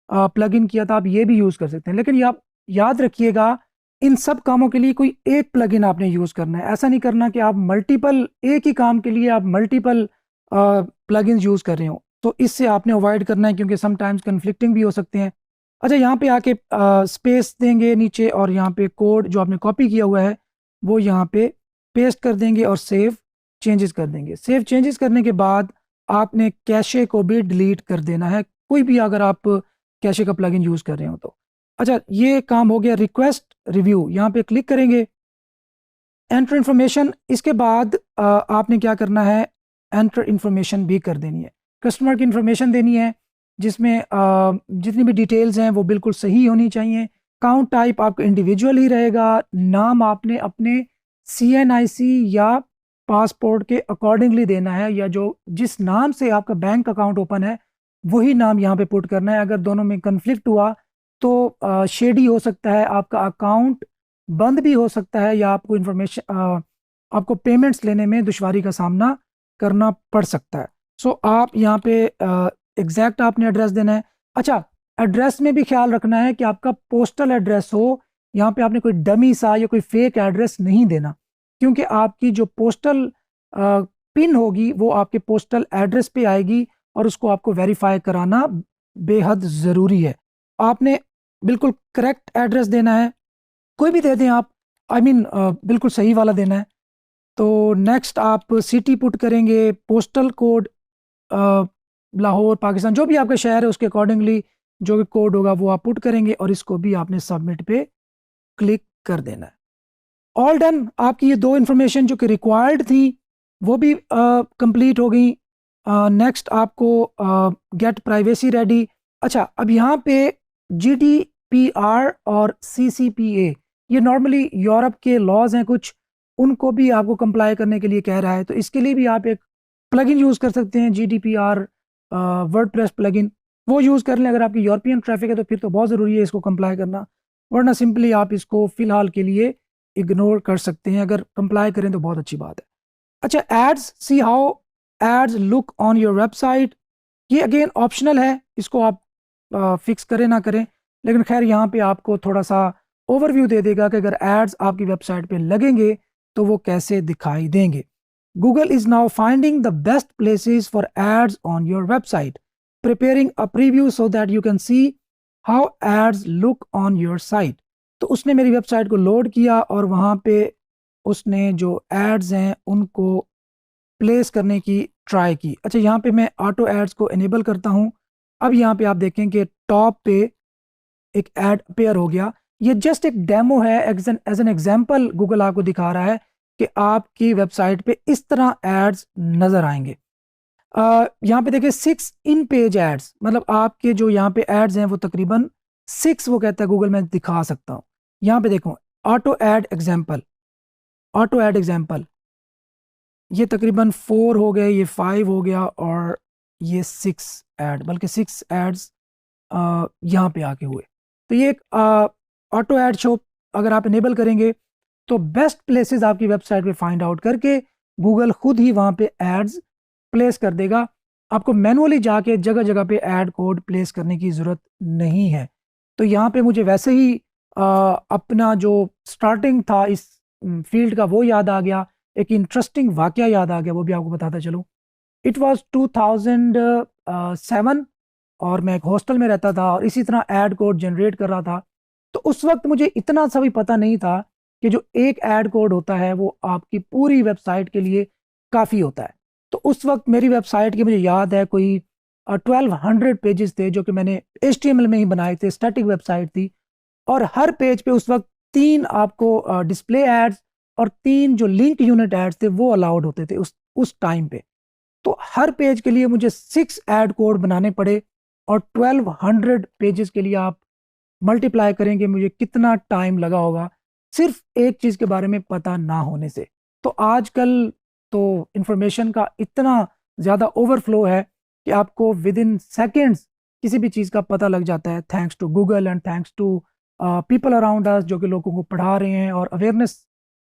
प्लगइन किया था, आप ये भी यूज़ कर सकते हैं। लेकिन ये आप याद रखिएगा, इन सब कामों के लिए कोई एक प्लगइन आपने यूज़ करना है। ऐसा नहीं करना कि आप मल्टीपल, एक ही काम के लिए आप मल्टीपल प्लगइन्स यूज़ कर रहे हो, तो इससे आपने अवॉइड करना है क्योंकि समटाइम्स कन्फ्लिक्टिंग भी हो सकते हैं। अच्छा, यहाँ पे आके स्पेस देंगे नीचे और यहाँ पे कोड जो आपने कॉपी किया हुआ है वो यहाँ पे पेस्ट कर देंगे और सेव चेंजेस कर देंगे। सेव चेंजेस करने के बाद आपने कैशे को भी डिलीट कर देना है, कोई भी अगर आप कैशे का प्लगइन यूज़ कर रहे हो तो। अच्छा, ये काम हो गया। रिक्वेस्ट रिव्यू, यहाँ पे क्लिक करेंगे। एंटर इन्फॉर्मेशन, इसके बाद आपने क्या करना है, एंटर इन्फॉर्मेशन भी कर देनी है। कस्टमर की इन्फॉर्मेशन देनी है जिसमें जितनी भी डिटेल्स हैं वो बिल्कुल सही होनी चाहिए। काउंट टाइप आपका इंडिविजुअल ही रहेगा। नाम आपने अपने CNIC या पासपोर्ट के अकॉर्डिंगली देना है, या जो जिस नाम से आपका बैंक अकाउंट ओपन है वही नाम यहाँ पे पुट करना है। अगर दोनों में कन्फ्लिक्ट हुआ तो शेडी हो सकता है, आपका अकाउंट बंद भी हो सकता है, या आपको इन्फॉर्मेशन आपको पेमेंट्स लेने में दुश्वारी का सामना करना पड़ सकता है। सो आप यहाँ पे एग्जैक्ट आपने एड्रेस देना है। अच्छा, एड्रेस में भी ख्याल रखना है कि आपका पोस्टल एड्रेस हो। यहाँ पे आपने कोई डमी सा या कोई फेक एड्रेस नहीं देना, क्योंकि आपकी जो पोस्टल पिन होगी वो आपके पोस्टल एड्रेस पे आएगी और उसको आपको वेरीफाई कराना बेहद ज़रूरी है। आपने बिल्कुल करेक्ट एड्रेस देना है, कोई भी दे दें आप, आई मीन बिल्कुल सही वाला देना है। तो नेक्स्ट आप सिटी पुट करेंगे, पोस्टल कोड लाहौर पाकिस्तान, जो भी आपका शहर है उसके अकॉर्डिंगली जो भी कोड होगा वो आप पुट करेंगे, और इसको भी आपने सबमिट पे क्लिक कर देना है। ऑल डन, आपकी ये दो इन्फॉर्मेशन जो कि रिक्वायर्ड थी वो भी कंप्लीट हो गई। नेक्स्ट आपको गेट प्राइवेसी रेडी। अच्छा, अब यहाँ पे GDPR और CCPA, ये नॉर्मली यूरोप के लॉज हैं कुछ, उनको भी आपको कंप्लाई करने के लिए कह रहा है। तो इसके लिए भी आप एक प्लगइन यूज़ कर सकते हैं, GDPR वर्डप्रेस प्लगइन, वो यूज़ कर लें। अगर आपकी यूरोपियन ट्रैफिक है तो फिर तो बहुत ज़रूरी है इसको कंप्लाई करना, वरना सिंपली आप इसको फ़िलहाल के लिए इग्नोर कर सकते हैं। अगर कंप्लाई करें तो बहुत अच्छी बात है। अच्छा, ads, see how ads look on your website, ये अगेन ऑप्शनल है, इसको आप फिक्स करें ना करें, लेकिन खैर यहाँ पे आपको थोड़ा सा ओवरव्यू दे देगा कि अगर एड्स आपकी वेबसाइट पे लगेंगे तो वो कैसे दिखाई देंगे। Google is now finding the best places for ads on your website, preparing a preview so that you can see how ads look on your site. तो उसने मेरी वेबसाइट को लोड किया और वहाँ पे उसने जो एड्स हैं उनको प्लेस करने की ट्राई की। अच्छा, यहाँ पे मैं ऑटो एड्स को इनेबल करता हूँ। अब यहाँ पे आप देखें कि टॉप पे एक एड अपेयर हो गया। ये जस्ट एक डेमो है, एज एन एग्जाम्पल गूगल आपको दिखा रहा है कि आपकी वेबसाइट पे इस तरह एड्स नज़र आएंगे। यहाँ पे देखिए 6 इन पेज एड्स, मतलब आपके जो यहाँ पे एड्स हैं वो तकरीबन 6 वो कहता है गूगल, मैं दिखा सकता हूँ। यहाँ पे देखो auto ad example, auto ad example, ये तकरीबन 4 हो गए, ये 5 हो गया, और ये 6 एड, बल्कि 6 एड्स यहाँ पे आके हुए। तो ये एक ऑटो एड शो अगर आप इनेबल करेंगे तो बेस्ट प्लेसेस आपकी वेबसाइट पे फाइंड आउट करके गूगल खुद ही वहाँ पे एड्स प्लेस कर देगा। आपको मैनुअली जाके जगह जगह पे ऐड कोड प्लेस करने की ज़रूरत नहीं है। तो यहाँ पे मुझे वैसे ही अपना जो स्टार्टिंग था इस फील्ड का वो याद आ गया, एक इंटरेस्टिंग वाकया याद आ गया, वो भी आपको बताता चलूँ। इट वाज 2007 और मैं एक हॉस्टल में रहता था और इसी तरह ऐड कोड जनरेट कर रहा था। तो उस वक्त मुझे इतना सा भी पता नहीं था कि जो एक ऐड कोड होता है वो आपकी पूरी वेबसाइट के लिए काफ़ी होता है। तो उस वक्त मेरी वेबसाइट की मुझे याद है कोई 1200 पेजेस थे जो कि मैंने HTML में ही बनाए थे, स्टैटिक वेबसाइट थी, और हर पेज पे उस वक्त 3 आपको डिस्प्ले एड्स और 3 जो लिंक यूनिट एड्स थे वो अलाउड होते थे उस टाइम पे। तो हर पेज के लिए मुझे 6 ऐड कोड बनाने पड़े, और 1200 पेजेस के लिए आप मल्टीप्लाई करेंगे मुझे कितना टाइम लगा होगा सिर्फ एक चीज़ के बारे में पता ना होने से। तो आजकल तो इंफॉर्मेशन का इतना ज़्यादा ओवरफ्लो है कि आपको विद इन सेकेंड्स किसी भी चीज़ का पता लग जाता है, thanks to Google and thanks to people around us जो कि लोगों को पढ़ा रहे हैं और अवेयरनेस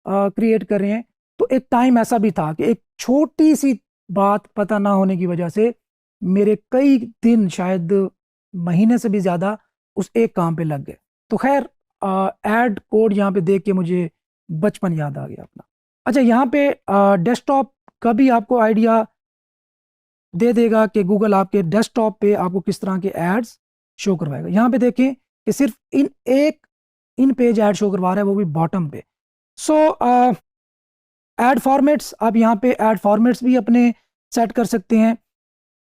क्रिएट कर रहे हैं। तो एक टाइम ऐसा भी था कि एक छोटी सी बात पता ना होने की वजह से मेरे कई दिन, शायद महीने से भी ज़्यादा, उस एक काम पे लग गए। तो खैर ऐड कोड यहाँ पे देख के मुझे बचपन याद आ गया अपना। अच्छा, यहाँ पे डेस्कटॉप का भी आपको आइडिया दे देगा कि गूगल आपके डेस्कटॉप पे आपको किस तरह के एड्स शो करवाएगा। यहाँ पे देखें कि सिर्फ इन पेज ऐड शो करवा रहा है, वो भी बॉटम पे। सो ऐड फॉर्मेट्स, आप यहाँ पे ऐड फॉर्मेट्स भी अपने सेट कर सकते हैं।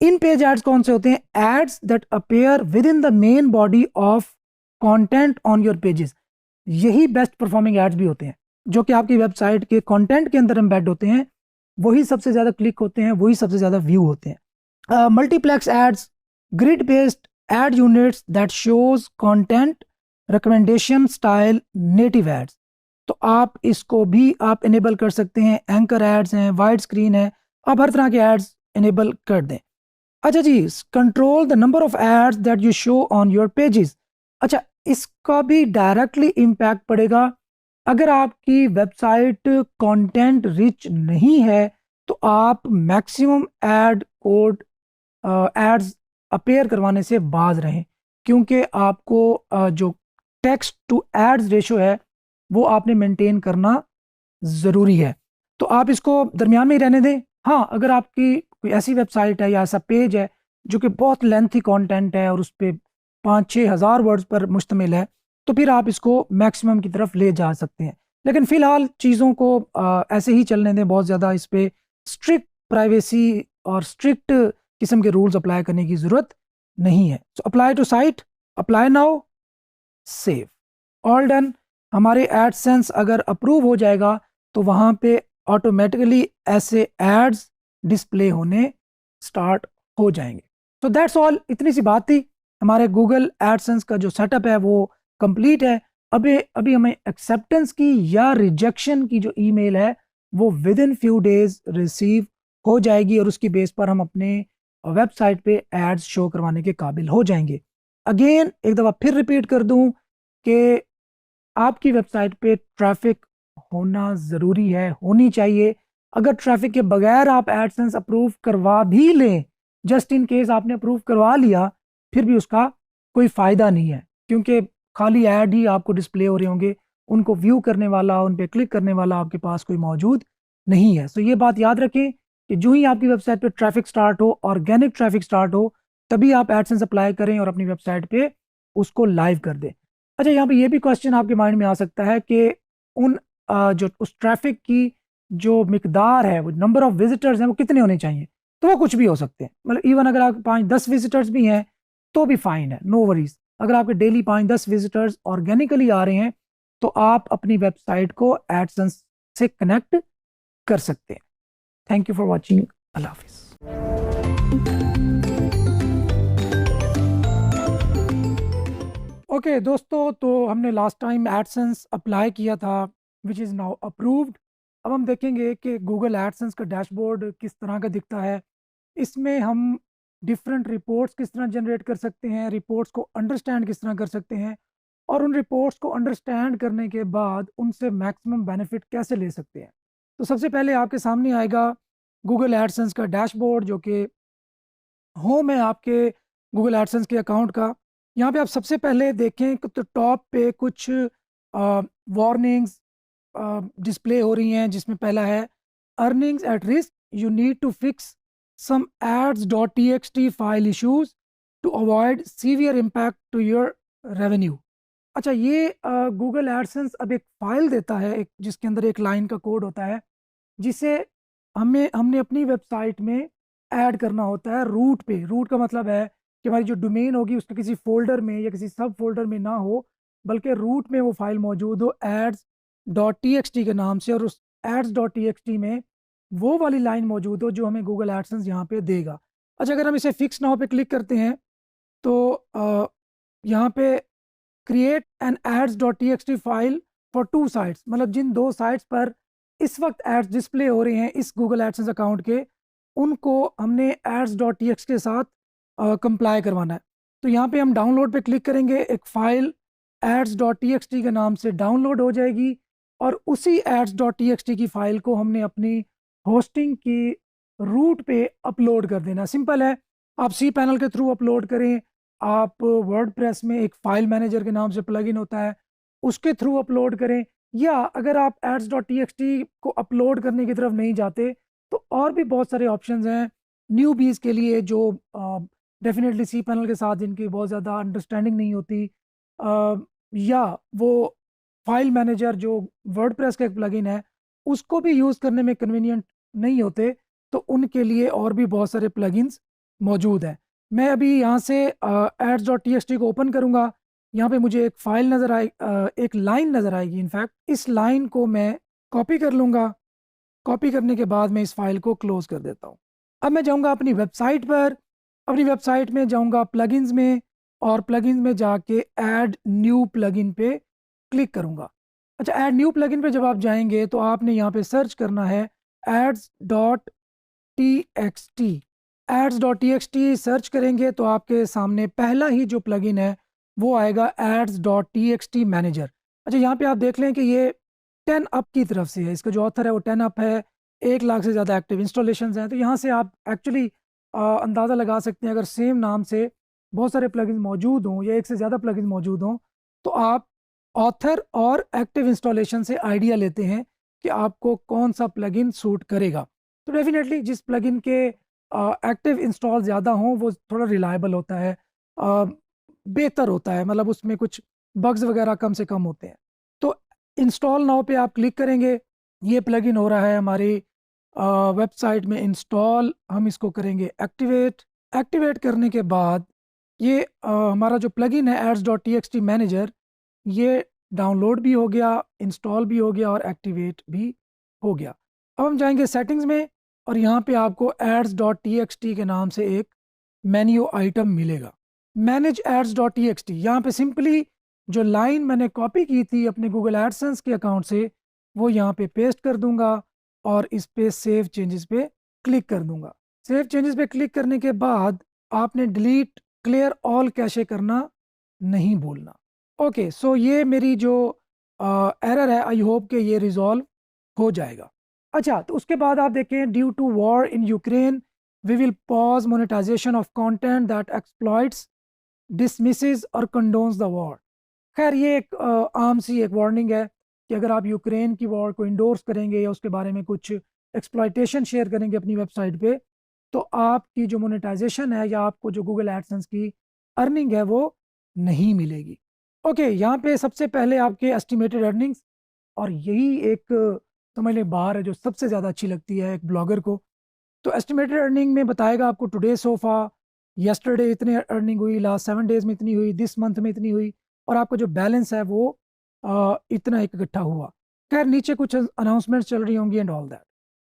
इन पेज एड्स कौन से होते हैं? Ads that appear within the main body of content on your pages. यही बेस्ट परफॉर्मिंग एड्स भी होते हैं जो कि आपकी वेबसाइट के कंटेंट के अंदर एम्बेड होते हैं, वही सबसे ज़्यादा क्लिक होते हैं, वही सबसे ज़्यादा व्यू होते हैं। Multiplex ads, grid based ad units that shows content recommendation style native ads. तो आप इसको भी आप इनेबल कर सकते हैं। एंकर एड्स हैं, वाइड स्क्रीन है, आप हर तरह के एड्स इनेबल कर दें। अच्छा जी, control the number of ads that you show on your pages. अच्छा, इसका भी डायरेक्टली इम्पैक्ट पड़ेगा। अगर आपकी वेबसाइट कंटेंट रिच नहीं है तो आप maximum ad code ads appear करवाने से बाज रहें, क्योंकि आपको जो टेक्स्ट टू एड्स रेशो है वो आपने मेंटेन करना ज़रूरी है। तो आप इसको दरमियान में ही रहने दें। हाँ, अगर आपकी कोई ऐसी वेबसाइट है या ऐसा पेज है जो कि बहुत लेंथी कंटेंट है और उस पे 5-6 हज़ार वर्ड्स पर मुश्तमिल है, तो फिर आप इसको मैक्सिमम की तरफ ले जा सकते हैं। लेकिन फ़िलहाल चीज़ों को ऐसे ही चलने दें, बहुत ज़्यादा इस पे स्ट्रिक्ट प्राइवेसी और स्ट्रिक्ट किस्म के रूल्स अप्लाई करने की ज़रूरत नहीं है। So apply to site, apply now, save, all done. हमारे एडसेंस अगर अप्रूव हो जाएगा तो वहाँ पे ऑटोमेटिकली ऐसे एड्स डिस्प्ले होने स्टार्ट हो जाएंगे। तो दैट्स ऑल, इतनी सी बात थी। हमारे गूगल एडसेंस का जो सेटअप है वो कंप्लीट है। अभी अभी हमें एक्सेप्टेंस की या रिजेक्शन की जो ईमेल है वो with in few days receive हो जाएगी और उसकी बेस पर हम अपने वेबसाइट पे एड्स शो करवाने के काबिल हो जाएंगे। अगेन एक दफ़ा फिर रिपीट कर दूं कि आपकी वेबसाइट पे ट्रैफिक होना ज़रूरी है, होनी चाहिए। अगर ट्रैफिक के बगैर आप एडसेंस अप्रूव करवा भी लें, जस्ट इन केस आपने अप्रूव करवा लिया, फिर भी उसका कोई फ़ायदा नहीं है, क्योंकि खाली ऐड ही आपको डिस्प्ले हो रहे होंगे, उनको व्यू करने वाला, उन पे क्लिक करने वाला आपके पास कोई मौजूद नहीं है। सो ये बात याद रखें कि जो ही आपकी वेबसाइट पे ट्रैफिक स्टार्ट हो, ऑर्गेनिक ट्रैफिक स्टार्ट हो, तभी आप एडसेंस अप्लाई करें और अपनी वेबसाइट पे उसको लाइव कर दें। अच्छा, यहाँ पे ये भी क्वेश्चन आपके माइंड में आ सकता है कि उन जो उस ट्रैफिक की जो मिकदार है, वो नंबर ऑफ विजिटर्स हैं, वो कितने होने चाहिए। तो वो कुछ भी हो सकते हैं, मतलब इवन अगर आप 5-10 विजिटर्स भी हैं तो भी फाइन है, नो वरीज। अगर आपके डेली 5-10 विजिटर्स ऑर्गेनिकली आ रहे हैं तो आप अपनी वेबसाइट को एडसेंस से कनेक्ट कर सकते हैं। Thank you for watching. अल्लाह हाफिज़। ओके दोस्तों, तो हमने लास्ट टाइम एडसेंस अप्लाई किया था विच इज़ नाउ अप्रूव्ड। अब हम देखेंगे कि गूगल एडसेंस का डैशबोर्ड किस तरह का दिखता है। इसमें हम डिफरेंट रिपोर्ट्स किस तरह जनरेट कर सकते हैं, रिपोर्ट्स को अंडरस्टैंड किस तरह कर सकते हैं, और उन रिपोर्ट्स को अंडरस्टैंड करने के बाद उनसे मैक्सिमम बेनिफिट कैसे ले सकते हैं। तो सबसे पहले आपके सामने आएगा गूगल एडसेंस का डैशबोर्ड, जो कि होम है आपके गूगल एडसेंस के अकाउंट का। यहाँ पे आप सबसे पहले देखें तो टॉप पे कुछ वार्निंग्स डिस्प्ले हो रही हैं, जिसमें पहला है earnings at risk, you need to fix some ads dot T X T file issues to avoid severe impact to your revenue. अच्छा, ये गूगल एडसेंस अब एक फ़ाइल देता है, एक जिसके अंदर एक लाइन का कोड होता है, जिसे हमने अपनी वेबसाइट में ऐड करना होता है रूट पे। रूट का मतलब है कि हमारी जो डोमेन होगी उसके किसी फ़ोल्डर में या किसी सब फ़ोल्डर में ना हो, बल्कि रूट में वो फ़ाइल मौजूद हो ads dot T X T के नाम से, और उस ads dot T X T में वो वाली लाइन मौजूद हो जो हमें गूगल एडसेंस यहाँ पे देगा। अच्छा, अगर हम इसे फिक्स नाउ पे क्लिक करते हैं तो यहाँ पे create an ads dot T X T file for 2 sites, मतलब जिन 2 साइट्स पर इस वक्त एड्स डिस्प्ले हो रहे हैं इस गूगल एडसेंस अकाउंट के, उनको हमने एड्स डॉट टी एक्स के साथ कंप्लाई करवाना है। तो यहाँ पे हम डाउनलोड पे क्लिक करेंगे, एक file ads dot T X T के नाम से डाउनलोड हो जाएगी, और उसी ads dot T X T की फ़ाइल को हमने अपनी होस्टिंग की रूट पे अपलोड कर देना। सिंपल है, आप सी पैनल के थ्रू अपलोड करें, आप वर्डप्रेस में एक फ़ाइल मैनेजर के नाम से प्लगइन होता है उसके थ्रू अपलोड करें, या अगर आप ads dot T X T को अपलोड करने की तरफ नहीं जाते तो और भी बहुत सारे ऑप्शंस हैं न्यूबीज़ के लिए, जो डेफिनेटली सी पैनल के साथ जिनकी बहुत ज़्यादा अंडरस्टैंडिंग नहीं होती, या वो फाइल मैनेजर जो वर्डप्रेस का एक प्लगइन है उसको भी यूज़ करने में कन्वीनियंट नहीं होते, तो उनके लिए और भी बहुत सारे प्लगइन्स मौजूद हैं। मैं अभी यहाँ से ads dot T X T को ओपन करूँगा। यहाँ पे मुझे एक फ़ाइल नज़र आए, एक लाइन नज़र आएगी। इनफैक्ट इस लाइन को मैं कॉपी कर लूँगा। कॉपी करने के बाद मैं इस फाइल को क्लोज कर देता हूँ। अब मैं जाऊँगा अपनी वेबसाइट पर, अपनी वेबसाइट में जाऊँगा प्लगइन्स में, और प्लगइन्स में जाके ऐड न्यू प्लगइन पे क्लिक करूँगा। अच्छा, ऐड न्यू प्लगइन पे जब आप जाएंगे तो आपने यहाँ पे सर्च करना है ads dot T X T. ads.txt search करेंगे तो आपके सामने पहला ही जो प्लगइन है वो आएगा ads.txt मैनेजर। अच्छा, यहाँ पे आप देख लें कि ये 10 अप की तरफ से है, इसका जो ऑथर है वो 10 अप है, 1 लाख से ज़्यादा एक्टिव इंस्टॉलेशंस हैं। तो यहाँ से आप एक्चुअली अंदाज़ा लगा सकते हैं, अगर सेम नाम से बहुत सारे प्लगइन मौजूद हों या एक से ज़्यादा प्लगइन मौजूद हों तो आप ऑथर और एक्टिव इंस्टॉलेशन से आइडिया लेते हैं कि आपको कौन सा प्लगइन सूट करेगा। तो डेफिनेटली जिस प्लगइन के एक्टिव इंस्टॉल ज़्यादा हों वो थोड़ा रिलायबल होता है, बेहतर होता है, मतलब उसमें कुछ बग्स वगैरह कम से कम होते हैं। तो इंस्टॉल नाउ पे आप क्लिक करेंगे, ये प्लगइन हो रहा है हमारी वेबसाइट में इंस्टॉल। हम इसको करेंगे एक्टिवेट। एक्टिवेट करने के बाद ये हमारा जो प्लगइन है ads.txt मैनेजर, ये डाउनलोड भी हो गया, इंस्टॉल भी हो गया और एक्टिवेट भी हो गया। अब हम जाएंगे सेटिंग्स में और यहाँ पे आपको ads.txt के नाम से एक मेन्यू आइटम मिलेगा, मैनेज ads.txt। यहाँ पे सिंपली जो लाइन मैंने कॉपी की थी अपने गूगल एडसेंस के अकाउंट से वो यहाँ पे पेस्ट कर दूंगा और इस पे सेव चेंजेस पे क्लिक कर दूंगा। सेव चेंजेस पे क्लिक करने के बाद आपने डिलीट क्लियर ऑल कैशे करना नहीं भूलना। ओके, सो ये मेरी जो एरर है, आई होप कि ये रिजॉल्व हो जाएगा। अच्छा, तो उसके बाद आप देखें, due to war in Ukraine we will pause monetisation of content that exploits, dismisses और कंडोन्स द वॉर। खैर ये एक आम सी एक वार्निंग है कि अगर आप यूक्रेन की वॉर को इंडोर्स करेंगे या उसके बारे में कुछ एक्सप्लॉइटेशन शेयर करेंगे अपनी वेबसाइट पे तो आपकी जो मोनेटाइजेशन है या आपको जो गूगल एडसेंस की अर्निंग है वो नहीं मिलेगी। ओके, यहाँ पे सबसे पहले आपके एस्टिमेटेड अर्निंग्स, और यही एक समझ लें बाहर है जो सबसे ज़्यादा अच्छी लगती है एक ब्लॉगर को। तो एस्टिमेटेड अर्निंग में बताएगा आपको टुडे सोफा, येस्टरडे इतने अर्निंग हुई, लास्ट 7 डेज में इतनी हुई, दिस मंथ में इतनी हुई, और आपका जो बैलेंस है वो इतना इकट्ठा हुआ। खैर नीचे कुछ अनाउंसमेंट्स चल रही होंगी एंड ऑल दैट।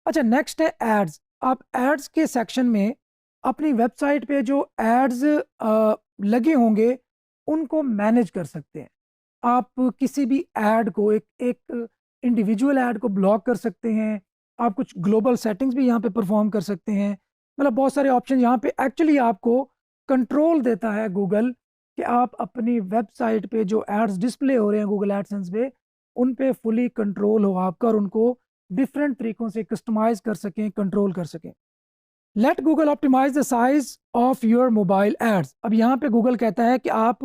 अच्छा, नेक्स्ट है एड्स। आप एड्स के सेक्शन में अपनी वेबसाइट पे जो एड्स लगे होंगे उनको मैनेज कर सकते हैं। आप किसी भी ऐड को एक एक इंडिविजुअल ऐड को ब्लॉक कर सकते हैं। आप कुछ ग्लोबल सेटिंग्स भी यहाँ पे परफॉर्म कर सकते हैं। मतलब बहुत सारे ऑप्शन यहाँ पे एक्चुअली आपको कंट्रोल देता है गूगल कि आप अपनी वेबसाइट पे जो एड्स डिस्प्ले हो रहे हैं गूगल एडसेंस पे उन पे फुली कंट्रोल हो आपका और उनको डिफरेंट तरीकों से कस्टमाइज कर सकें, कंट्रोल कर सकें। Let Google optimise the size of your mobile ads. अब यहाँ पे गूगल कहता है कि आप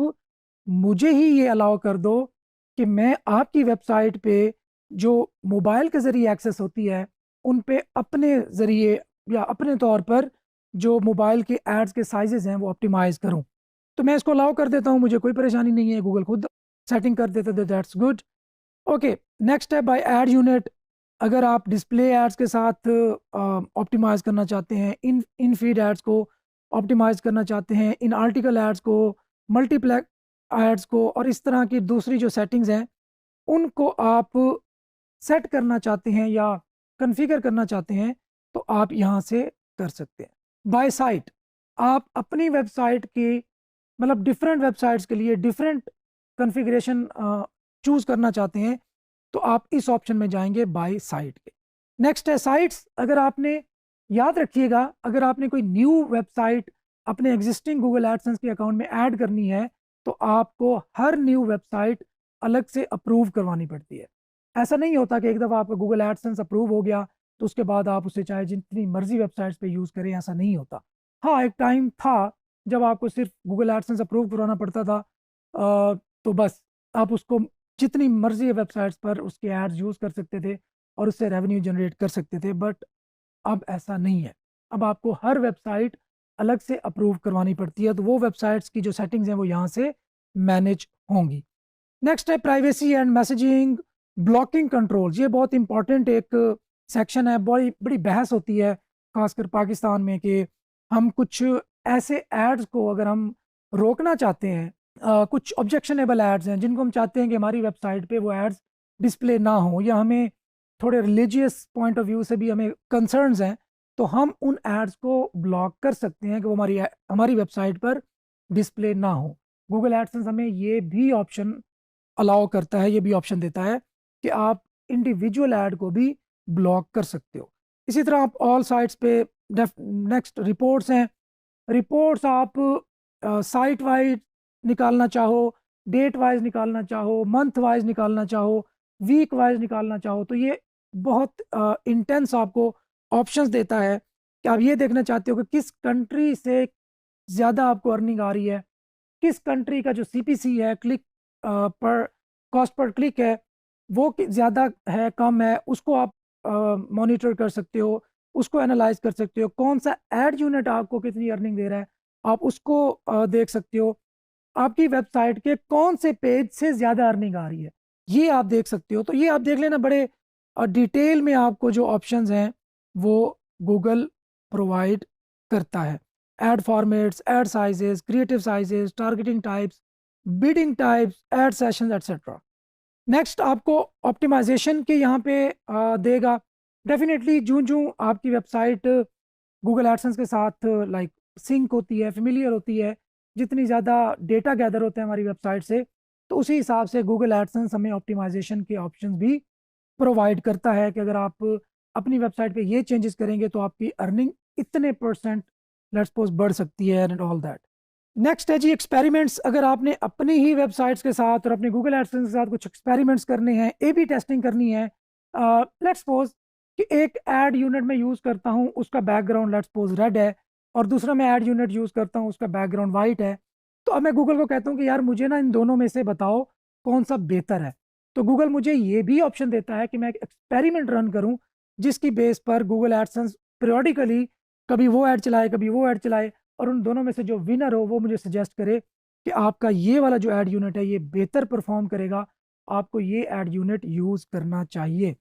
मुझे ही ये अलाउ कर दो कि मैं आपकी वेबसाइट पे जो मोबाइल के ज़रिए एक्सेस होती है उन पे अपने ज़रिए या अपने तौर पर जो मोबाइल के एड्स के साइजेस हैं वो ऑप्टिमाइज़ करूं। तो मैं इसको अलाउ कर देता हूं, मुझे कोई परेशानी नहीं है, गूगल खुद सेटिंग कर देते थे, दैट्स गुड। ओके, नेक्स्ट है बाय एड यूनिट। अगर आप डिस्प्ले एड्स के साथ ऑप्टिमाइज़ करना चाहते हैं, इन फीड एड्स को ऑप्टिमाइज़ करना चाहते हैं, इन आर्टिकल एड्स को, मल्टीप्लेक्स एड्स को, और इस तरह की दूसरी जो सेटिंग्स हैं उनको आप सेट करना चाहते हैं या कॉन्फ़िगर करना चाहते हैं तो आप यहाँ से कर सकते हैं। बाय साइट, आप अपनी वेबसाइट की मतलब डिफरेंट वेबसाइट्स के लिए डिफरेंट कॉन्फ़िगरेशन चूज़ करना चाहते हैं तो आप इस ऑप्शन में जाएंगे बाय साइट के। नेक्स्ट है साइट्स। अगर आपने, याद रखिएगा, अगर आपने कोई न्यू वेबसाइट अपने एग्जिस्टिंग गूगल एडसेंस के अकाउंट में ऐड करनी है तो आपको हर न्यू वेबसाइट अलग से अप्रूव करवानी पड़ती है। ऐसा नहीं होता कि एक दफ़ा आपका गूगल एडसेंस अप्रूव हो गया तो उसके बाद आप उसे चाहे जितनी मर्जी वेबसाइट्स पे यूज़ करें, ऐसा नहीं होता। हाँ, एक टाइम था जब आपको सिर्फ गूगल एडसेंस अप्रूव करवाना पड़ता था, तो बस आप उसको जितनी मर्जी वेबसाइट्स पर उसके एड्स यूज़ कर सकते थे और उससे रेवेन्यू जनरेट कर सकते थे, बट अब ऐसा नहीं है। अब आपको हर वेबसाइट अलग से अप्रूव करवानी पड़ती है, तो वो वेबसाइट्स की जो सेटिंग्स हैं वो यहाँ से मैनेज होंगी। नेक्स्ट है privacy and messaging blocking controls. ये बहुत इंपॉर्टेंट एक सेक्शन है, बड़ी बड़ी बहस होती है खासकर पाकिस्तान में कि हम कुछ ऐसे एड्स को अगर हम रोकना चाहते हैं, कुछ ऑब्जेक्शनेबल एड्स हैं जिनको हम चाहते हैं कि हमारी वेबसाइट पे वो एड्स डिस्प्ले ना हो, या हमें थोड़े रिलीजियस पॉइंट ऑफ व्यू से भी हमें कंसर्न्स हैं, तो हम उन एड्स को ब्लॉक कर सकते हैं कि वो हमारी वेबसाइट पर डिस्प्ले ना हो। गूगल एडसेंस हमें ये भी ऑप्शन अलाउ करता है, ये भी ऑप्शन देता है कि आप इंडिविजुअल ऐड को भी ब्लॉक कर सकते हो। इसी तरह आप ऑल साइट्स पे नेक्स्ट रिपोर्ट्स हैं। रिपोर्ट्स आप साइट वाइज निकालना चाहो, डेट वाइज निकालना चाहो, मंथ वाइज निकालना चाहो, वीक वाइज निकालना चाहो, तो ये बहुत इंटेंस आपको ऑप्शंस देता है कि आप ये देखना चाहते हो कि किस कंट्री से ज़्यादा आपको अर्निंग आ रही है, किस कंट्री का जो सीपीसी है, क्लिक पर कॉस्ट पर क्लिक है, वो ज़्यादा है कम है, उसको आप मॉनिटर कर सकते हो, उसको एनालाइज कर सकते हो। कौन सा एड यूनिट आपको कितनी अर्निंग दे रहा है, आप उसको देख सकते हो। आपकी वेबसाइट के कौन से पेज से ज़्यादा अर्निंग आ रही है, ये आप देख सकते हो। तो ये आप देख लेना, बड़े डिटेल में आपको जो ऑप्शंस हैं वो गूगल प्रोवाइड करता है। Ad formats, ad sizes, creative sizes, targeting types, bidding types, ad sessions etcetera. Next आपको ऑप्टिमाइजेशन के यहाँ पे देगा। डेफिनेटली जूं आपकी वेबसाइट गूगल एडसेंस के साथ लाइक सिंक होती है, फेमिलियर होती है, जितनी ज़्यादा डेटा गैदर होते हैं हमारी वेबसाइट से, तो उसी हिसाब से गूगल एडसेंस हमें ऑप्टिमाइजेशन के ऑप्शंस भी प्रोवाइड करता है कि अगर आप अपनी वेबसाइट पे ये चेंजेस करेंगे तो आपकी अर्निंग इतने परसेंट लेट्स सपोज बढ़ सकती है एंड ऑल दैट। नेक्स्ट है जी एक्सपेरिमेंट्स। अगर आपने अपनी ही वेबसाइट्स के साथ और अपने गूगल एडसेंस के साथ कुछ एक्सपेरिमेंट्स करने हैं, ए बी टेस्टिंग करनी है, लेट्स सपोज कि एक ऐड यूनिट में यूज़ करता हूँ, उसका बैकग्राउंड लेट्स सपोज रेड है, और दूसरा मैं ऐड यूनिट यूज़ करता हूँ, उसका बैकग्राउंड वाइट है, तो अब मैं गूगल को कहता हूँ कि यार मुझे ना इन दोनों में से बताओ कौन सा बेहतर है। तो गूगल मुझे ये भी ऑप्शन देता है कि मैं एक एक्सपेरिमेंट रन करूँ, जिसकी बेस पर गूगल एडसेंस पीरियोडिकली कभी वो ऐड चलाए, कभी वो ऐड चलाए, और उन दोनों में से जो विनर हो वो मुझे सजेस्ट करे कि आपका ये वाला जो ऐड यूनिट है ये बेहतर परफॉर्म करेगा, आपको ये ऐड यूनिट यूज़ करना चाहिए।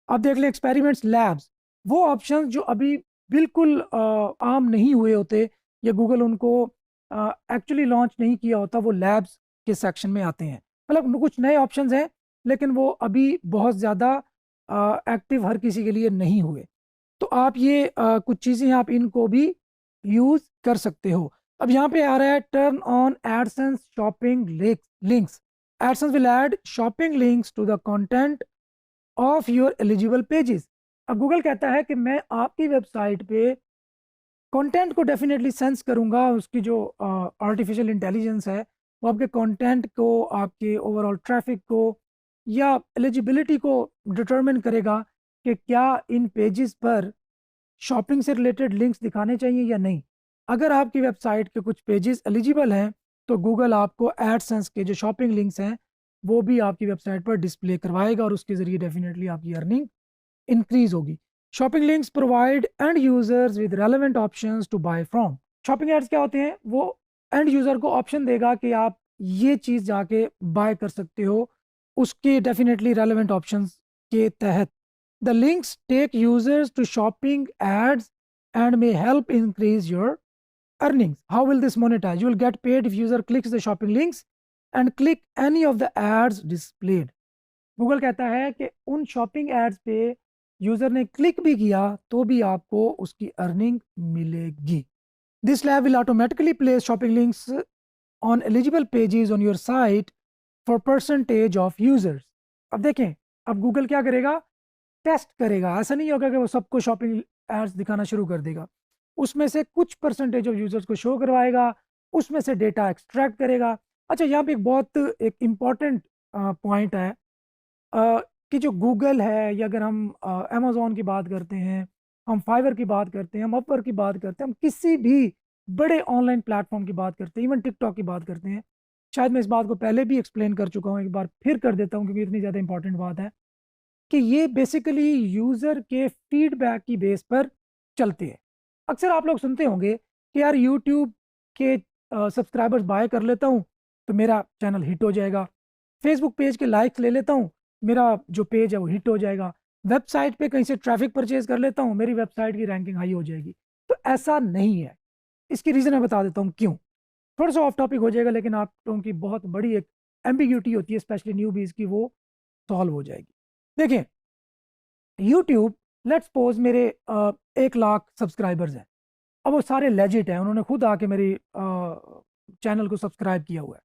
अब देख लें एक्सपेरिमेंट्स लैब्स, वो ऑप्शन जो अभी बिल्कुल आम नहीं हुए होते, या गूगल उनको एक्चुअली लॉन्च नहीं किया होता, वो लैब्स के सेक्शन में आते हैं। मतलब कुछ नए ऑप्शंस हैं, लेकिन वो अभी बहुत ज़्यादा एक्टिव हर किसी के लिए नहीं हुए। तो आप ये कुछ चीज़ें आप इनको भी यूज़ कर सकते हो। अब यहाँ पे आ रहा है turn on AdSense shopping links. AdSense will add shopping links to the content of your eligible pages. अब गूगल कहता है कि मैं आपकी वेबसाइट पे कंटेंट को डेफिनेटली सेंस करूंगा, उसकी जो आर्टिफिशियल इंटेलिजेंस है वो आपके कंटेंट को, आपके ओवरऑल ट्रैफिक को या एलिजिबिलिटी को डिटरमिन करेगा कि क्या इन पेजेस पर शॉपिंग से रिलेटेड लिंक्स दिखाने चाहिए या नहीं। अगर आपकी वेबसाइट के कुछ पेजेस एलिजिबल हैं तो गूगल आपको एडसेंस के जो शॉपिंग लिंक्स हैं वो भी आपकी वेबसाइट पर डिस्प्ले करवाएगा, और उसके ज़रिए डेफिनेटली आपकी अर्निंग इंक्रीज होगी। Shopping links provide end users with relevant options to buy from. Shopping ads क्या होते हैं, वो एंड यूजर को ऑप्शन देगा कि आप ये चीज़ जाके बाय कर सकते हो, उसके डेफिनेटली रेलेवेंट ऑप्शंस के तहत। The links take users to shopping ads and may help increase your earnings. How will this monetize? You will get paid if user clicks the shopping links and click any of the ads displayed. Google कहता है कि उन shopping ads पे user ने click भी किया तो भी आपको उसकी अर्निंग मिलेगी। This lab will automatically place shopping links on eligible pages on your site for percentage of users. अब देखें, अब गूगल क्या करेगा, टेस्ट करेगा। ऐसा नहीं होगा कि वो सबको शॉपिंग एड्स दिखाना शुरू कर देगा, उसमें से कुछ परसेंटेज ऑफ यूजर्स को शो करवाएगा, उसमें से डेटा एक्सट्रैक्ट करेगा। अच्छा, यहाँ पे एक इम्पॉर्टेंट पॉइंट है कि जो गूगल है, या अगर हम अमेज़ॉन की बात करते हैं, हम फाइवर की बात करते हैं, हम अपवर्क की बात करते हैं, हम किसी भी बड़े ऑनलाइन प्लेटफॉर्म की बात करते हैं, इवन टिकटॉक की बात करते हैं, शायद मैं इस बात को पहले भी एक्सप्लेन कर चुका हूँ, एक बार फिर कर देता हूँ क्योंकि इतनी ज़्यादा इंपॉर्टेंट बात है कि ये बेसिकली यूज़र के फीडबैक की बेस पर चलते हैं। अक्सर आप लोग सुनते होंगे कि यार यूट्यूब के सब्सक्राइबर्स बाय कर लेता हूँ तो मेरा चैनल हिट हो जाएगा, फेसबुक पेज के लाइक्स ले लेता हूँ, मेरा जो पेज है वो हिट हो जाएगा, वेबसाइट पे कहीं से ट्रैफिक परचेज कर लेता हूँ, मेरी वेबसाइट की रैंकिंग हाई हो जाएगी। तो ऐसा नहीं है। इसकी रीज़न मैं बता देता हूँ क्यों। थोड़ा सा ऑफ टॉपिक हो जाएगा, लेकिन आप लोगों की बहुत बड़ी एक एम्बिग्यूटी होती है स्पेशली न्यूबीज की, वो सॉल्व हो जाएगी। देखिए, यूट्यूब लेट्स सपोज मेरे 1 लाख सब्सक्राइबर्स हैं, अब वो सारे लेजिट हैं, उन्होंने खुद आके मेरी चैनल को सब्सक्राइब किया हुआ है।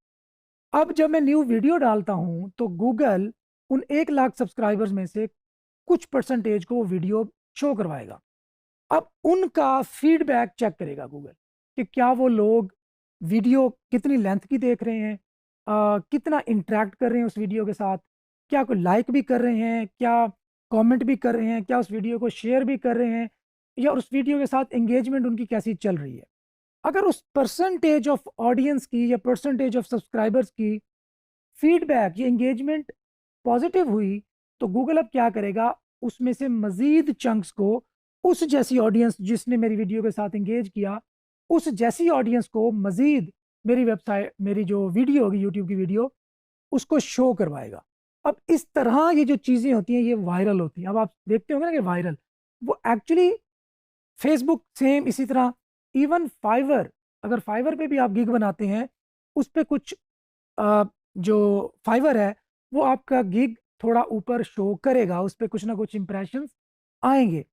अब जब मैं न्यू वीडियो डालता हूं तो गूगल उन 1 लाख सब्सक्राइबर्स में से कुछ परसेंटेज को वो वीडियो शो करवाएगा। अब उनका फीडबैक चेक करेगा गूगल कि क्या वो लोग वीडियो कितनी लेंथ की देख रहे हैं, कितना इंटरेक्ट कर रहे हैं उस वीडियो के साथ, क्या कोई लाइक भी कर रहे हैं, क्या कमेंट भी कर रहे हैं, क्या उस वीडियो को शेयर भी कर रहे हैं, या उस वीडियो के साथ एंगेजमेंट उनकी कैसी चल रही है। अगर उस परसेंटेज ऑफ ऑडियंस की या परसेंटेज ऑफ सब्सक्राइबर्स की फीडबैक या एंगेजमेंट पॉजिटिव हुई, तो गूगल अब क्या करेगा, उसमें से मजीद चंक्स को उस जैसी ऑडियंस जिसने मेरी वीडियो के साथ एंगेज किया, उस जैसी ऑडियंस को मजीद मेरी वेबसाइट, मेरी जो वीडियो होगी यूट्यूब की वीडियो, उसको शो करवाएगा। अब इस तरह ये जो चीज़ें होती हैं ये वायरल होती हैं। अब आप देखते होंगे ना कि वायरल, वो एक्चुअली फेसबुक सेम इसी तरह, इवन फाइवर, अगर फाइवर पे भी आप गिग बनाते हैं, उस पे कुछ जो फाइवर है वो आपका गिग थोड़ा ऊपर शो करेगा, उस पे कुछ ना कुछ इंप्रेशंस आएंगे।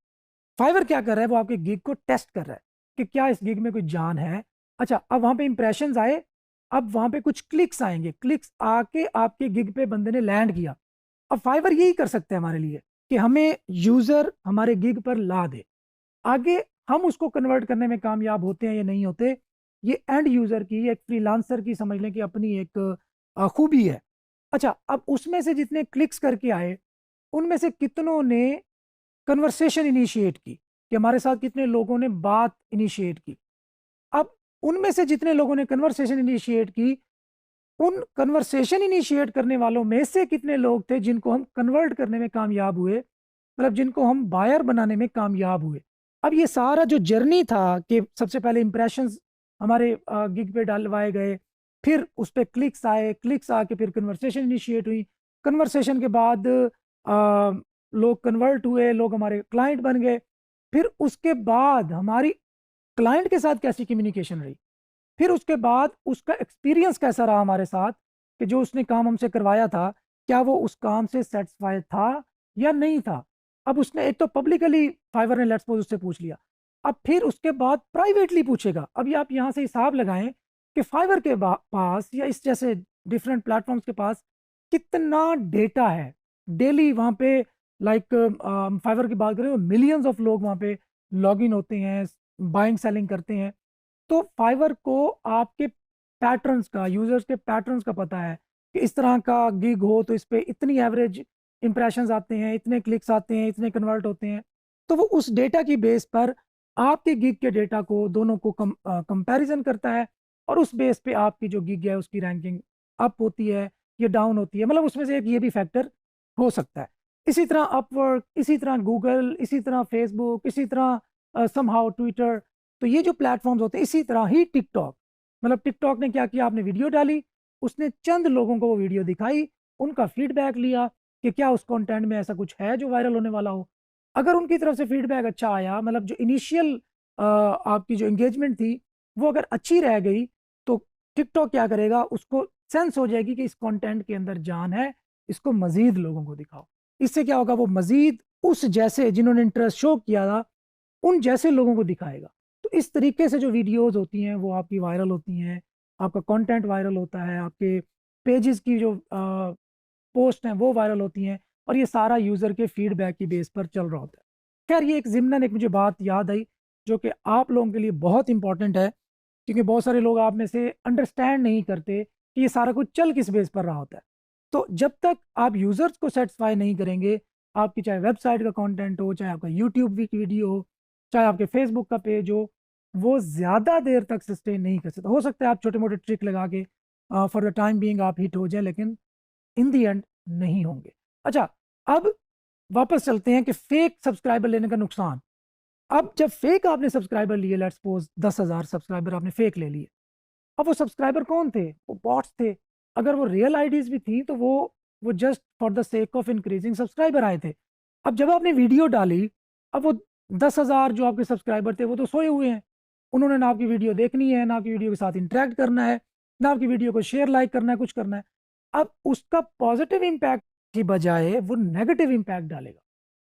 फाइवर क्या कर रहा है, वो आपके गिग को टेस्ट कर रहा है कि क्या इस गिग में कोई जान है। अच्छा, अब वहां पे इंप्रेशंस आए, अब वहां पे कुछ क्लिक्स आएंगे, क्लिक्स आके आपके गिग पे बंदे ने लैंड किया। अब फाइवर यही कर सकते हैं हमारे लिए कि हमें यूजर हमारे गिग पर ला दे, आगे हम उसको कन्वर्ट करने में कामयाब होते हैं या नहीं होते, ये एंड यूजर की, एक फ्रीलांसर की समझ लें कि अपनी एक खूबी है। अच्छा, अब उसमें से जितने क्लिक्स करके आए, उनमें से कितनों ने कन्वर्सेशन इनिशिएट की, कि हमारे साथ कितने लोगों ने बात इनिशिएट की। अब उनमें से जितने लोगों ने कन्वर्सेशन इनिशिएट की, उन कन्वर्सेशन इनिशिएट करने वालों में से कितने लोग थे जिनको हम कन्वर्ट करने में कामयाब हुए, मतलब जिनको हम बायर बनाने में कामयाब हुए। अब ये सारा जो जर्नी था कि सबसे पहले इंप्रेशंस हमारे गिग पे डलवाए गए, फिर उस पर क्लिक्स आए, क्लिक्स आके फिर कन्वर्सेशन इनिशिएट हुई, कन्वर्सेशन के बाद लोग कन्वर्ट हुए, लोग हमारे क्लाइंट बन गए, फिर उसके बाद हमारी क्लाइंट के साथ कैसी कम्युनिकेशन रही, फिर उसके बाद उसका एक्सपीरियंस कैसा रहा हमारे साथ, कि जो उसने काम हमसे करवाया था, क्या वो उस काम से सेटिस्फाइड था या नहीं था। अब उसने एक तो पब्लिकली फाइवर ने लेट्स सपोज उससे पूछ लिया, अब फिर उसके बाद प्राइवेटली पूछेगा। अभी आप यहाँ से हिसाब लगाएं कि फाइवर के पास या इस जैसे डिफरेंट प्लेटफॉर्म्स के पास कितना डेटा है डेली वहाँ पे। लाइक फाइवर की बात करें तो मिलियंस ऑफ लोग वहाँ पे लॉग इन होते हैं, बाइंग सेलिंग करते हैं। तो फाइवर को आपके पैटर्न्स का, यूजर्स के पैटर्न्स का पता है कि इस तरह का गिग हो तो इस पे इतनी एवरेज इंप्रेशंस आते हैं, इतने क्लिक्स आते हैं, इतने कन्वर्ट होते हैं। तो वो उस डेटा की बेस पर आपके गिग के डेटा को दोनों को कंपैरिजन करता है, और उस बेस पे आपकी जो गिग है उसकी रैंकिंग अप होती है या डाउन होती है। मतलब उसमें से एक ये भी फैक्टर हो सकता है। इसी तरह अपवर्क, इसी तरह गूगल, इसी तरह फेसबुक, इसी तरह समहाउ ट्विटर। तो ये जो प्लेटफॉर्म्स होते हैं, इसी तरह ही टिकटॉक, मतलब टिकटॉक ने क्या किया, आपने वीडियो डाली, उसने चंद लोगों को वो वीडियो दिखाई, उनका फीडबैक लिया कि क्या उस कंटेंट में ऐसा कुछ है जो वायरल होने वाला हो। अगर उनकी तरफ से फीडबैक अच्छा आया, मतलब जो इनिशियल आपकी जो एंगेजमेंट थी वो अगर अच्छी रह गई, तो टिकटॉक क्या करेगा, उसको सेंस हो जाएगी कि इस कंटेंट के अंदर जान है, इसको मजीद लोगों को दिखाओ। इससे क्या होगा, वो मजीद उस जैसे जिन्होंने इंटरेस्ट शो किया था उन जैसे लोगों को दिखाएगा। तो इस तरीके से जो वीडियोस होती हैं वो आपकी वायरल होती हैं, आपका कंटेंट वायरल होता है, आपके पेजेस की जो पोस्ट हैं वो वायरल होती हैं, और ये सारा यूज़र के फीडबैक की बेस पर चल रहा होता है। खैर, ये एक ज़िम्नन एक मुझे बात याद आई जो कि आप लोगों के लिए बहुत इंपॉर्टेंट है, क्योंकि बहुत सारे लोग आप में से अंडरस्टैंड नहीं करते कि ये सारा कुछ चल किस बेस पर रहा होता है। तो जब तक आप यूज़र्स को सेटिस्फाई नहीं करेंगे, आपकी चाहे वेबसाइट का कंटेंट हो, चाहे आपका यूट्यूब की वीडियो हो, चाहे आपके फेसबुक का पेज हो, वो ज़्यादा देर तक सस्टेन नहीं कर सकता। हो सकता है आप छोटे मोटे ट्रिक लगा के फॉर द टाइम बीइंग आप हिट हो जाए, लेकिन इन दी एंड नहीं होंगे। अच्छा, अब वापस चलते हैं कि फेक सब्सक्राइबर लेने का नुकसान। अब जब फेक आपने सब्सक्राइबर लिए, लेट्स सपोज 10,000 सब्सक्राइबर आपने फेक ले लिए, अब वो सब्सक्राइबर कौन थे, वो बॉट्स थे। अगर वो रियल आईडीज भी थी तो वो just for the sake of increasing subscriber आए थे। अब जब आपने वीडियो डाली, अब वो 10,000 जो आपके सब्सक्राइबर थे वो तो सोए हुए हैं, उन्होंने ना आपकी वीडियो देखनी है, ना आपकी वीडियो के साथ इंटरेक्ट करना है, ना आपकी वीडियो को शेयर लाइक करना है, कुछ करना है। अब उसका पॉजिटिव इम्पैक्ट की बजाय वो नेगेटिव इम्पैक्ट डालेगा।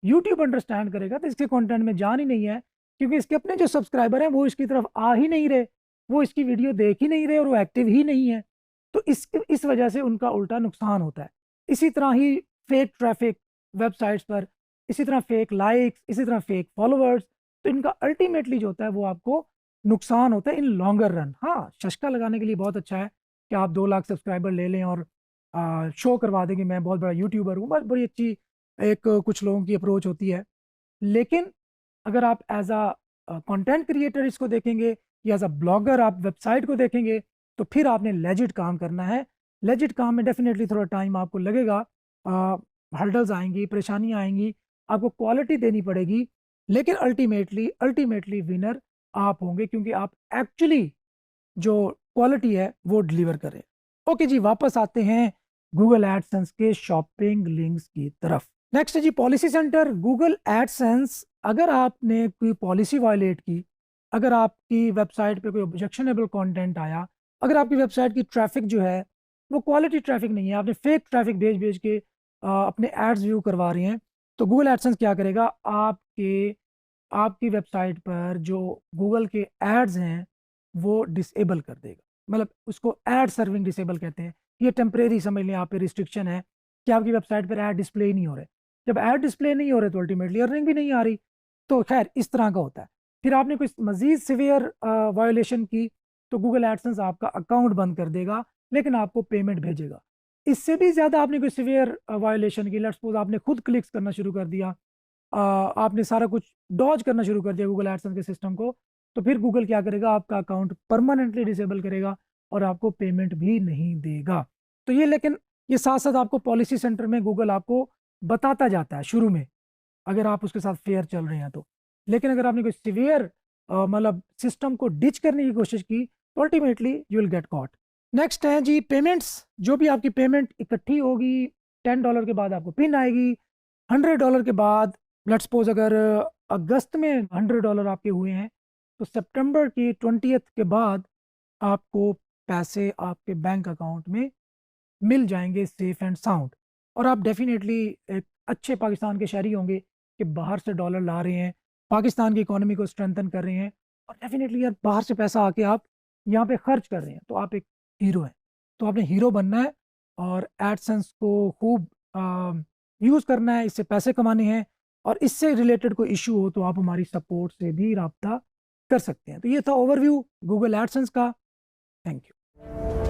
यूट्यूब अंडरस्टैंड करेगा तो इसके कंटेंट में जान ही नहीं है, क्योंकि इसके अपने जो सब्सक्राइबर हैं वो इसकी तरफ आ ही नहीं रहे, वो इसकी वीडियो देख ही नहीं रहे, और वो एक्टिव ही नहीं है। तो इस वजह से उनका उल्टा नुकसान होता है। इसी तरह ही फेक ट्रैफिक वेबसाइट्स पर, इसी तरह फेक लाइक्स, इसी तरह फेक फॉलोअर्स, तो इनका अल्टीमेटली जो होता है वो आपको नुकसान होता है इन लॉन्गर रन। हाँ, चस्का लगाने के लिए बहुत अच्छा है कि आप 2 लाख सब्सक्राइबर ले लें और शो करवा दें कि मैं बहुत बड़ा यूट्यूबर हूँ, बस बड़ी अच्छी एक कुछ लोगों की अप्रोच होती है। लेकिन अगर आप एज अ कंटेंट क्रिएटर इसको देखेंगे या एज अ ब्लॉगर आप वेबसाइट को देखेंगे, तो फिर आपने लेजिट काम करना है। लेजिट काम में डेफिनेटली थोड़ा टाइम आपको लगेगा, हर्डल्स आएंगी, परेशानियां आएंगी, आपको क्वालिटी देनी पड़ेगी, लेकिन अल्टीमेटली अल्टीमेटली विनर आप होंगे, क्योंकि आप एक्चुअली जो क्वालिटी है वो डिलीवर करें। ओके जी, वापस आते हैं गूगल एडसेंस के शॉपिंग लिंक्स की तरफ। नेक्स्ट है जी पॉलिसी सेंटर। गूगल एडसेंस, अगर आपने कोई पॉलिसी वायलेट की, अगर आपकी वेबसाइट पे कोई ऑब्जेक्शनेबल कंटेंट आया, अगर आपकी वेबसाइट की ट्रैफिक जो है वो क्वालिटी ट्रैफिक नहीं है, आपने फेक ट्रैफिक भेज भेज के अपने एड्स व्यू करवा रहे हैं, तो गूगल एडसेंस क्या करेगा, आपकी वेबसाइट पर जो गूगल के एड्स हैं वो डिसेबल कर देगा। मतलब उसको एड सर्विंग डिसेबल कहते हैं। ये टेम्परेरी समझ लें, आप पे रिस्ट्रिक्शन है कि आपकी वेबसाइट पर ऐड डिस्प्ले ही नहीं हो रहे। जब ऐड डिस्प्ले नहीं हो रहे तो अल्टीमेटली अर्निंग भी नहीं आ रही। तो खैर इस तरह का होता है। फिर आपने कोई मजीद सिवियर वायोलेशन की तो गूगल एडसेंस आपका अकाउंट बंद कर देगा, लेकिन आपको पेमेंट भेजेगा। इससे भी ज़्यादा आपने कोई सिवियर वायोलेशन की, लेट्स सपोज आपने खुद क्लिक्स करना शुरू कर दिया, आपने सारा कुछ डॉज करना शुरू कर दिया गूगल एडसेंस के सिस्टम को, तो फिर गूगल क्या करेगा, आपका अकाउंट परमानेंटली डिसेबल करेगा और आपको पेमेंट भी नहीं देगा। तो ये, लेकिन ये साथ साथ आपको पॉलिसी सेंटर में गूगल आपको बताता जाता है शुरू में, अगर आप उसके साथ फेयर चल रहे हैं तो। लेकिन अगर आपने कोई सिवियर मतलब सिस्टम को डिच करने की कोशिश की तो ultimately you will get caught. Next है जी पेमेंट्स। जो भी आपकी पेमेंट इकट्ठी होगी, $10 के बाद आपको पिन आएगी, $100 के बाद, लेट्स सपोज अगर अगस्त में $100 आपके हुए हैं, तो सितंबर की 20th के बाद आपको पैसे आपके बैंक अकाउंट में मिल जाएंगे सेफ एंड साउंड। और आप डेफिनेटली एक अच्छे पाकिस्तान के शहरी होंगे कि बाहर से डॉलर ला रहे हैं, पाकिस्तान की इकोनॉमी को स्ट्रेंथन कर रहे हैं, और डेफिनेटली यार बाहर से पैसा आके आप यहाँ पे खर्च कर रहे हैं, तो आप एक हीरो हैं। तो आपने हीरो बनना है और एडसेंस को खूब यूज़ करना है, इससे पैसे कमाने हैं, और इससे रिलेटेड कोई इशू हो तो आप हमारी सपोर्ट से भी रब्ता कर सकते हैं। तो ये था ओवरव्यू गूगल एडसेंस का। Thank you.